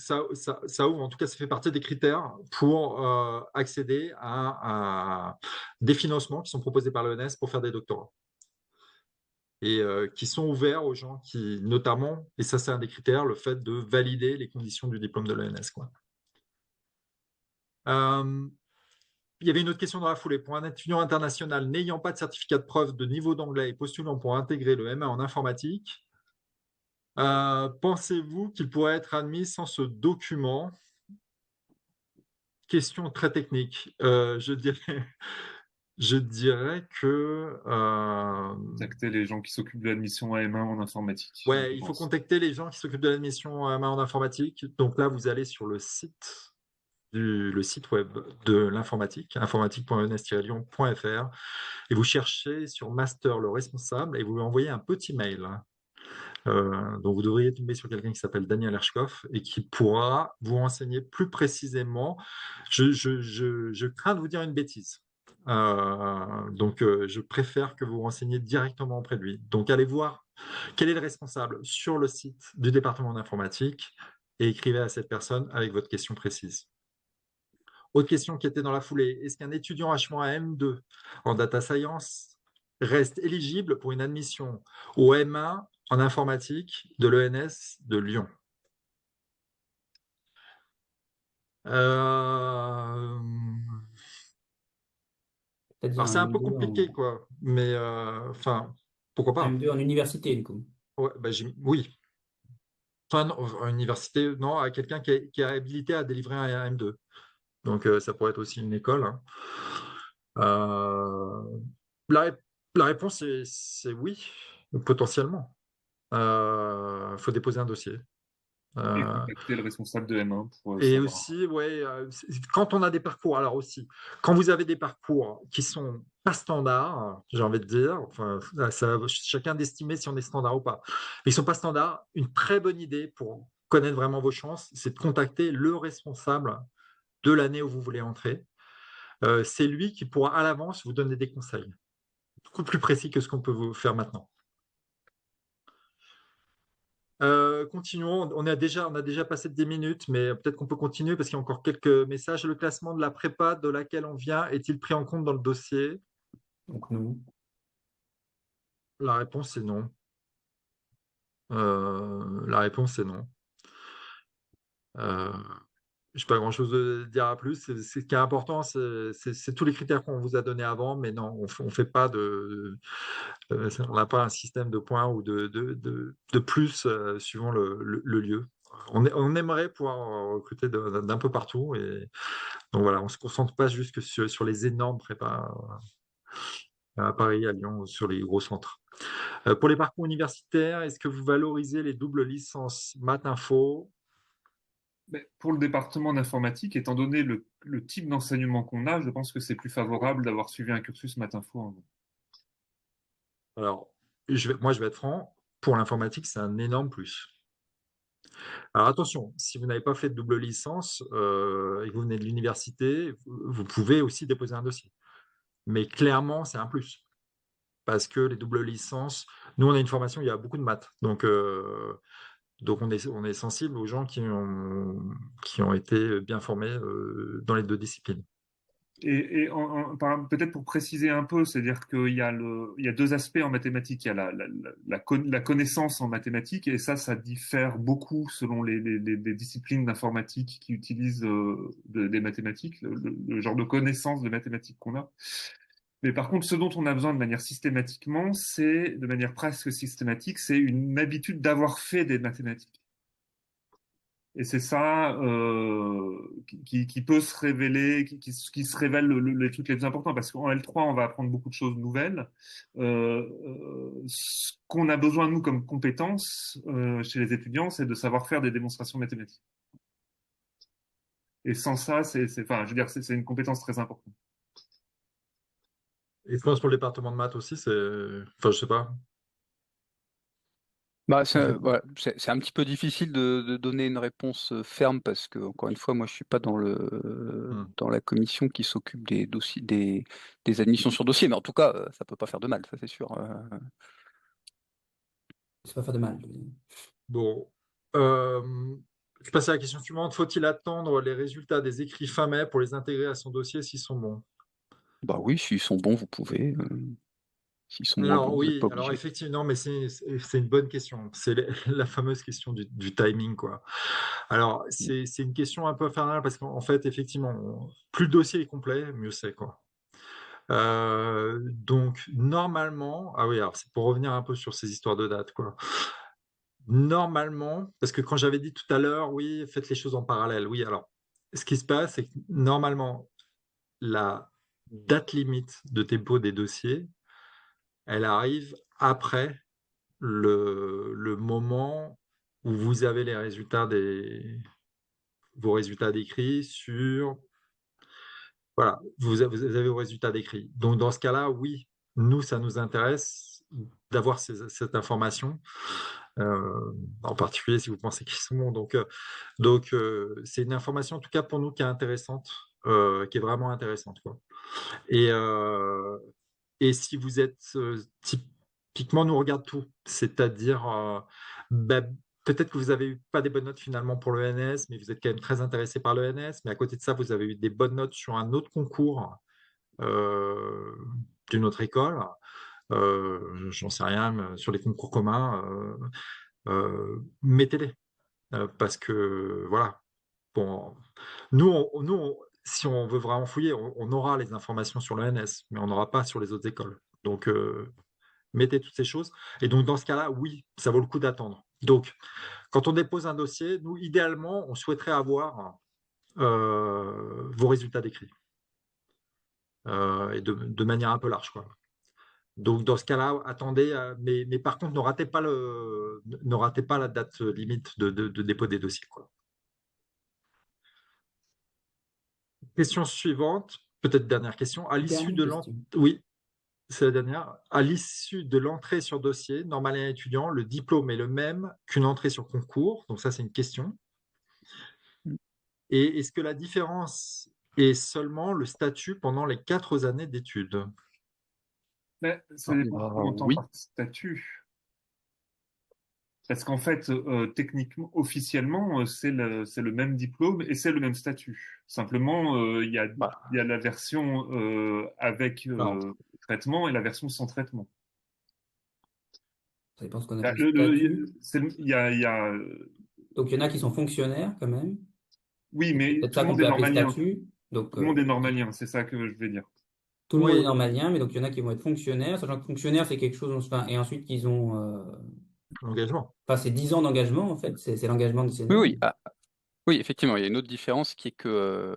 ça ouvre, en tout cas, ça fait partie des critères pour accéder à des financements qui sont proposés par l'ENS pour faire des doctorats. Et qui sont ouverts aux gens qui, notamment, et ça c'est un des critères, le fait de valider les conditions du diplôme de l'ENS, quoi. Il y avait une autre question dans la foulée. Pour un étudiant international n'ayant pas de certificat de preuve de niveau d'anglais et postulant pour intégrer le M1 en informatique, pensez-vous qu'il pourrait être admis sans ce document? Question très technique. Je dirais que Contacter les gens qui s'occupent de l'admission à M1 en informatique, je ouais, il faut pense. contacter les gens qui s'occupent de l'admission M1 en informatique. Donc là, vous allez sur le site web de l'informatique, informatique.ens-lyon.fr, et vous cherchez sur Master le responsable et vous lui envoyez un petit mail. Donc vous devriez tomber sur quelqu'un qui s'appelle Daniel Hershkov et qui pourra vous renseigner plus précisément. Je crains de vous dire une bêtise. Donc je préfère que vous vous renseigniez directement auprès de lui. Donc allez voir quel est le responsable sur le site du département d'informatique et écrivez à cette personne avec votre question précise. Autre question qui était dans la foulée, est-ce qu'un étudiant H- M2 en data science reste éligible pour une admission au M1 en informatique de l'ENS de Lyon? Euh, C'est-à-dire Alors, c'est un un peu M2 compliqué, quoi. Mais, enfin, pourquoi un pas? M2 en université, du coup. Ouais, bah, oui. Enfin, non, à université, non, à quelqu'un qui est habilité à délivrer un M2. Donc, ça pourrait être aussi une école, hein. Euh, la, ré- la réponse c'est oui, potentiellement. Il faut déposer un dossier. Et Euh, contacter le responsable de M1 pour et savoir. aussi, ouais, quand on a des parcours, alors aussi, quand vous avez des parcours qui sont pas standards, j'ai envie de dire, enfin, chacun d'estimer si on est standard ou pas. Mais ils sont pas standards. Une très bonne idée pour connaître vraiment vos chances, c'est de contacter le responsable de l'année où vous voulez entrer. C'est lui qui pourra à l'avance vous donner des conseils, beaucoup plus précis que ce qu'on peut vous faire maintenant. Continuons. On a déjà passé 10 minutes, mais peut-être qu'on peut continuer parce qu'il y a encore quelques messages. Le classement de la prépa de laquelle on vient est-il pris en compte dans le dossier? Donc, nous. La réponse est non. La réponse est non. Euh, je n'ai pas grand-chose à dire à plus. Ce qui est important, c'est tous les critères qu'on vous a donnés avant, mais non, on fait pas on n'a pas un système de points ou de plus suivant le lieu. On aimerait pouvoir recruter d'un peu partout. Et donc voilà, on ne se concentre pas juste que sur les énormes prépas à Paris, à Lyon, sur les gros centres. Pour les parcours universitaires, est-ce que vous valorisez les doubles licences maths info? Mais pour le département d'informatique, étant donné le type d'enseignement qu'on a, je pense que c'est plus favorable d'avoir suivi un cursus Math Info avant. Alors, moi, je vais être franc, pour l'informatique, c'est un énorme plus. Alors attention, si vous n'avez pas fait de double licence et que vous venez de l'université, vous pouvez aussi déposer un dossier. Mais clairement, c'est un plus. Parce que les doubles licences, nous, on a une formation, il y a beaucoup de maths. Donc on est sensible aux gens qui ont été bien formés dans les deux disciplines. Et peut-être pour préciser un peu, c'est-à-dire il y a deux aspects en mathématiques. Il y a la connaissance en mathématiques, et ça diffère beaucoup selon les disciplines d'informatique qui utilisent des mathématiques, le genre de connaissance de mathématiques qu'on a. Mais par contre, ce dont on a besoin de manière systématiquement, de manière presque systématique, c'est une habitude d'avoir fait des mathématiques. Et c'est ça qui peut se révéler, qui se révèle les trucs les plus importants, parce qu'en L3, on va apprendre beaucoup de choses nouvelles. Ce qu'on a besoin, nous, comme compétences chez les étudiants, c'est de savoir faire des démonstrations mathématiques. Et sans ça, enfin, je veux dire, c'est une compétence très importante. Et je pense pour le département de maths aussi, enfin, je sais pas. Bah, Ça fait- voilà, c'est un petit peu difficile de donner une réponse ferme parce que, encore une fois, moi, je suis pas Hmm. dans la commission qui s'occupe des dossiers, des admissions sur dossier, mais en tout cas, ça peut pas faire de mal, ça c'est sûr. Ça va faire de mal. Bon. Je passe à la question suivante. Faut-il attendre les résultats des écrits fin mai pour les intégrer à son dossier s'ils sont bons? Bah oui, s'ils sont bons, vous pouvez. S'ils sont moins Alors bons, vous n'êtes oui, pas alors obligé. effectivement, mais c'est une bonne question. C'est la fameuse question du timing, quoi. Alors c'est une question un peu infernale parce qu'en fait, effectivement, plus le dossier est complet, mieux c'est, quoi. Donc normalement, ah oui, alors c'est pour revenir un peu sur ces histoires de date, quoi. Normalement, parce que quand j'avais dit tout à l'heure, oui, faites les choses en parallèle. Oui, alors ce qui se passe, c'est que normalement, la date limite de dépôt des dossiers, elle arrive après le moment où vous avez vos résultats d'écrit sur, voilà, vous avez vos résultats d'écrit. Donc, dans ce cas-là, oui, nous, ça nous intéresse d'avoir cette information, en particulier si vous pensez qu'ils sont bons. Donc, c'est une information, en tout cas pour nous, qui est intéressante, qui est vraiment intéressante, quoi. Et, euh, Et si vous êtes typiquement, nous on regarde tout, c'est-à-dire bah, peut-être que vous avez eu pas des bonnes notes finalement pour le NS, mais vous êtes quand même très intéressé par le NS, mais à côté de ça, vous avez eu des bonnes notes sur un autre concours euh, d'une autre école, j'en sais rien, mais sur les concours communs, mettez-les, parce que voilà. Bon, nous, si on veut vraiment fouiller, on aura les informations sur l'ENS, mais on n'aura pas sur les autres écoles. Donc, mettez toutes ces choses. Et donc, dans ce cas-là, oui, ça vaut le coup d'attendre. Donc, quand on dépose un dossier, nous, idéalement, on souhaiterait avoir vos résultats d'écrit. Et de manière un peu large, quoi. Donc, dans ce cas-là, attendez, mais par contre, ne ratez pas la date limite de dépôt des dossiers, quoi. Question suivante, peut-être dernière question. À l'issue Dernière de question. Oui, c'est la dernière. À l'issue de l'entrée sur dossier, normal et étudiant, le diplôme est le même qu'une entrée sur concours. Donc ça, c'est une question. Et est-ce que la différence est seulement le statut pendant les 4 années d'études? Mais ça dépend ce qu'on entend Oui. par statut. Parce qu'en fait, techniquement, officiellement, c'est le même diplôme et c'est le même statut. Simplement, il y a Bah, la version avec Alors, traitement et la version sans traitement. Ça dépend ce qu'on Là, appelle statut. il y a, Donc, il y en a qui sont fonctionnaires quand même. oui, C'est mais peut-être tout ça le qu'on monde est peut appeler normalien. statut. Donc, Tout le monde est normalien, c'est ça que je vais dire. tout le monde est oui, normalien, mais donc il y en a qui vont être fonctionnaires, sachant que fonctionnaire, c'est quelque chose, enfin, et ensuite qu'ils ont, l'engagement. enfin, c'est 10 ans d'engagement, en fait, c'est l'engagement oui, décennal. oui. Oui, effectivement, il y a une autre différence qui est que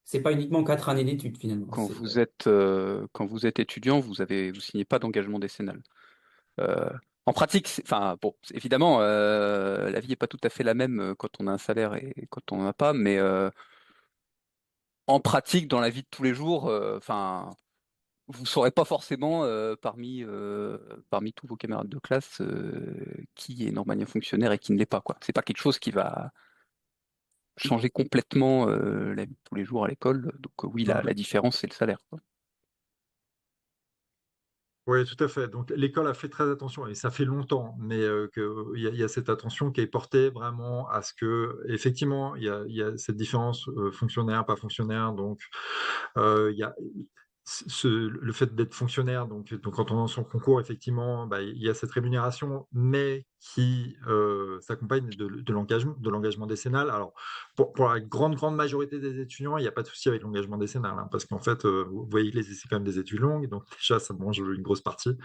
C'est pas uniquement 4 années d'études, finalement. quand vous êtes étudiant, vous signez pas d'engagement décennal. Euh, En pratique, enfin bon, évidemment, la vie est pas tout à fait la même quand on a un salaire et quand on n'en a pas, mais en pratique, dans la vie de tous les jours, enfin, vous saurez pas forcément parmi tous vos camarades de classe qui est normalement fonctionnaire et qui ne l'est pas, quoi. C'est pas quelque chose qui va changer complètement la vie de tous les jours à l'école. Donc oui, Non. la différence, c'est le salaire, quoi. Oui, tout à fait. Donc l'école a fait très attention, et ça fait longtemps, mais il y a cette attention qui est portée vraiment à ce que, effectivement, il y a cette différence fonctionnaire, pas fonctionnaire. Donc il y a le fait d'être fonctionnaire, donc quand on est en son concours, effectivement, bah, il y a cette rémunération, mais qui s'accompagne de l'engagement décennal. Alors, pour la grande majorité des étudiants, il n'y a pas de souci avec l'engagement décennal, hein, parce qu'en fait, vous voyez que c'est quand même des études longues, donc déjà, ça mange une grosse partie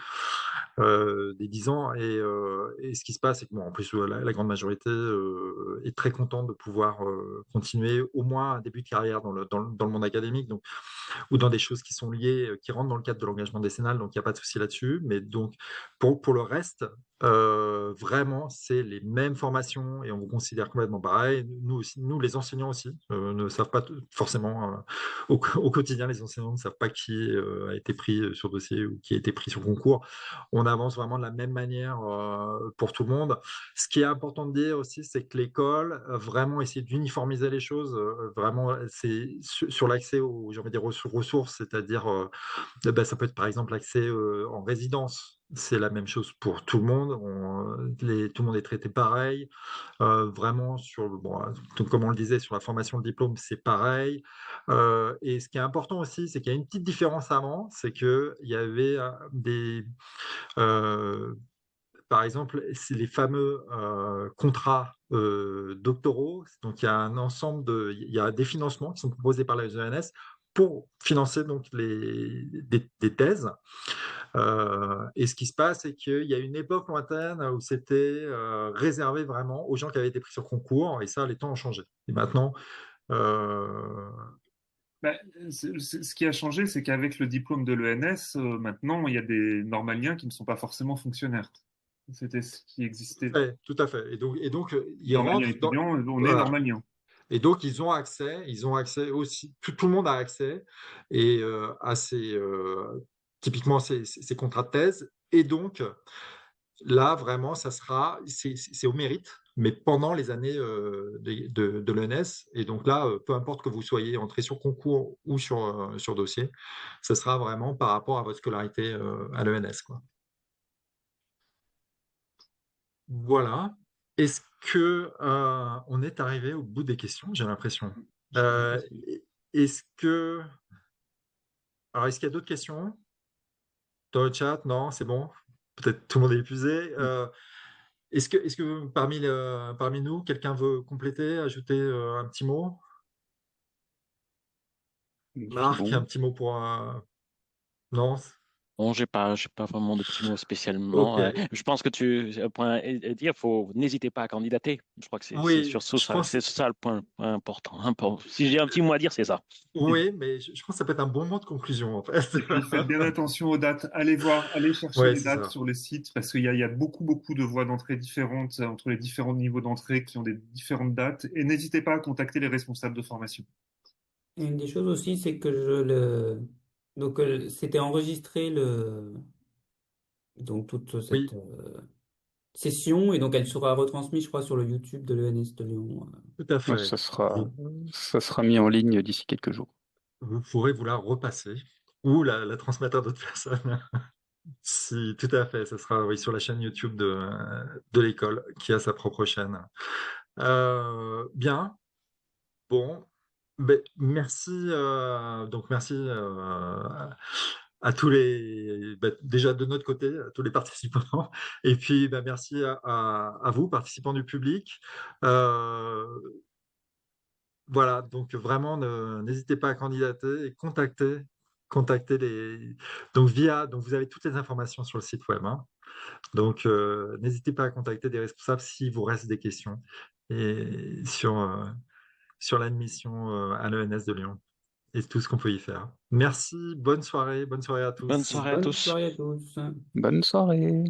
des 10 ans. Et ce qui se passe, c'est que, bon, en plus, la grande majorité est très contente de pouvoir continuer au moins un début de carrière dans le monde académique. Donc, ou dans des choses qui sont liées, qui rentrent dans le cadre de l'engagement décennal, donc il n'y a pas de souci là-dessus. Mais donc, pour le reste, vraiment, c'est les mêmes formations et on vous considère complètement pareil. Nous aussi, nous, les enseignants aussi, ne savent pas forcément, au quotidien, les enseignants ne savent pas qui a été pris sur dossier ou qui a été pris sur concours. On avance vraiment de la même manière pour tout le monde. Ce qui est important de dire aussi, c'est que l'école a vraiment essayé d'uniformiser les choses. Vraiment, c'est sur l'accès aux, j'ai envie de dire, aux ressources, c'est-à-dire, ben, ça peut être par exemple l'accès en résidence. C'est la même chose pour tout le monde. Tout le monde est traité pareil. Vraiment, bon, comme on le disait, sur la formation de diplôme, c'est pareil. Et ce qui est important aussi, c'est qu'il y a une petite différence avant, c'est qu'il y avait euh, par exemple, c'est les fameux contrats doctoraux. Donc, il y a un ensemble il y a des financements qui sont proposés par les ENS pour financer donc des thèses. Et ce qui se passe, c'est qu'il y a une époque lointaine où c'était réservé vraiment aux gens qui avaient été pris sur concours, et ça, les temps ont changé. Et maintenant, euh, Ben, ce qui a changé, c'est qu'avec le diplôme de l'ENS, maintenant, il y a des normaliens qui ne sont pas forcément fonctionnaires. C'était ce qui existait. tout à fait. Et donc ils Normalien rentrent dans. étudiant, on est Voilà. normalien. Et donc, ils ont accès aussi, tout le monde a accès et à typiquement ces contrats de thèse. Et donc, là, vraiment, c'est au mérite, mais pendant les années de l'ENS. Et donc là, peu importe que vous soyez entré sur concours ou sur dossier, ce sera vraiment par rapport à votre scolarité à l'ENS, quoi. Voilà. Est-ce que on est arrivé au bout des questions? J'ai l'impression. J'ai Euh, l'impression. est-ce que est-ce qu'il y a d'autres questions dans le chat? Non, c'est bon. Peut-être tout le monde est épuisé. Est-ce que parmi nous, quelqu'un veut compléter, ajouter un petit mot? C'est Marc, un bon. petit mot pour... Non? Bon, j'ai pas vraiment de petits mots spécialement. Ok. Je pense que le point à dire, n'hésitez pas à candidater. Je crois que c'est Oui, surtout je ça, pense... c'est ça le point important. Si j'ai un petit mot à dire, c'est ça. Oui, mais je pense que ça peut être un bon mot de conclusion, en fait. Et puis faites bien attention aux dates. Allez chercher Ouais, les c'est dates ça. sur le site parce qu'il y a beaucoup, beaucoup de voies d'entrée différentes entre les différents niveaux d'entrée qui ont des différentes dates. Et n'hésitez pas à contacter les responsables de formation. Et une des choses aussi, c'est que donc c'était enregistré donc toute cette Oui, session et donc elle sera retransmise, je crois, sur le YouTube de l'ENS de Lyon. tout à Ouais, fait. ça sera mis en ligne d'ici quelques jours. Vous pourrez vous la repasser ou la transmettre à d'autres personnes. Si, tout à fait, ça sera oui, sur la chaîne YouTube de l'école qui a sa propre chaîne. Bien, bon, ben, merci. Donc merci à tous les, ben, déjà de notre côté, à tous les participants, et puis ben, merci à vous, participants du public. Euh, voilà, donc vraiment, n'hésitez pas à candidater et contacter les. Donc vous avez toutes les informations sur le site web, hein. Donc, n'hésitez pas à contacter des responsables s'il vous reste des questions et sur l'admission à l'ENS de Lyon et tout ce qu'on peut y faire. Merci, bonne soirée à Bonne tous. soirée à Bonne tous. soirée à tous. Bonne soirée.